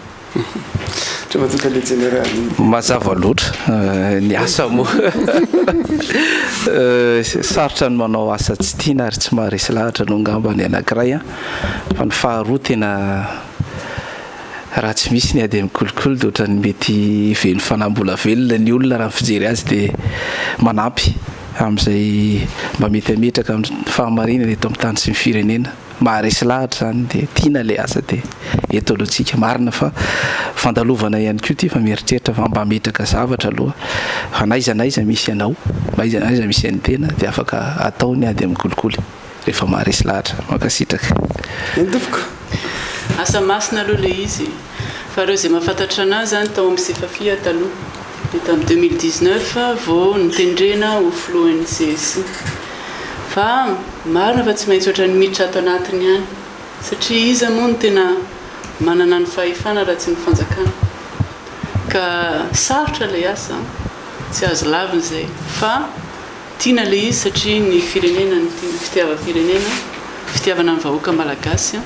mazava loatra ny asa moa sarotra ny manao asa tsy tiana ary tsy maharesy lahatra no ngamba ny anankiray fa ny faharoa tena raha tsy misy ny ady mikolokolo dia ohatra ny mety veny fanambola velona ny olona raha fijery azy dia manampy amin'izay mba mety ametraka amin'ny fahamarinana eto amin'ny tany sy ny firenena maharesy lahatra zany dia tiana le asa dia eto alohantsika marina fa fandalovana ihany koa ty fa mieritreritra fa mba metraka zavatra aloha fa naiza misy ianao naiza misy any tena dia afaka atao ny ady mikolokolo rehefa maharesy lahatra makasitraka asa masina aloha le izy fa reo zay mahafantatra anazy zany tao amin'ny sefafia taloha dia tamin'ny 2019 vao nitendrena ho FLONCS fa marina fa tsy maintsy ohatra ny miditra ato anatiny ihany satria izy moa no tena manana ny fahefana raha tsy ny fanjakana ka sarotra le asa tsy azo laviny zay fa tiana le izy satria ny firenena ny fitiava-firenena fitiavana ny vahoaka malagasy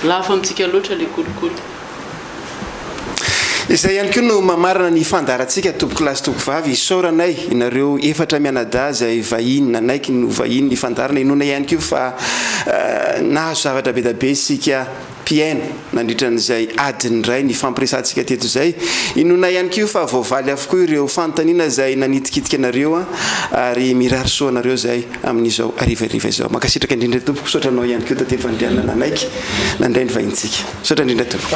lafo amintsika loatra le kolokolo izay ihany koa no mamarana ny fandarantsika tompoko lasy tompo vavy isaoranay inareo efatra mianada zay vahiny nanaiky no vahiny ny fandarana inona ihany koa fa nahazo zavatra be da be sika piaino nandritra n'izay adiny ray ny fampiresantsika teto zay inona ihany koa fa voavaly avokoa ireo fanontaniana zay nanitikitika anareo ary mirary soanareo zay amin'izao arivariva izao makasitraka indrindra tompoko sotranao ihany koa tately fandriana nanaiky nandray ny vahintsika sotra indrindra tompoko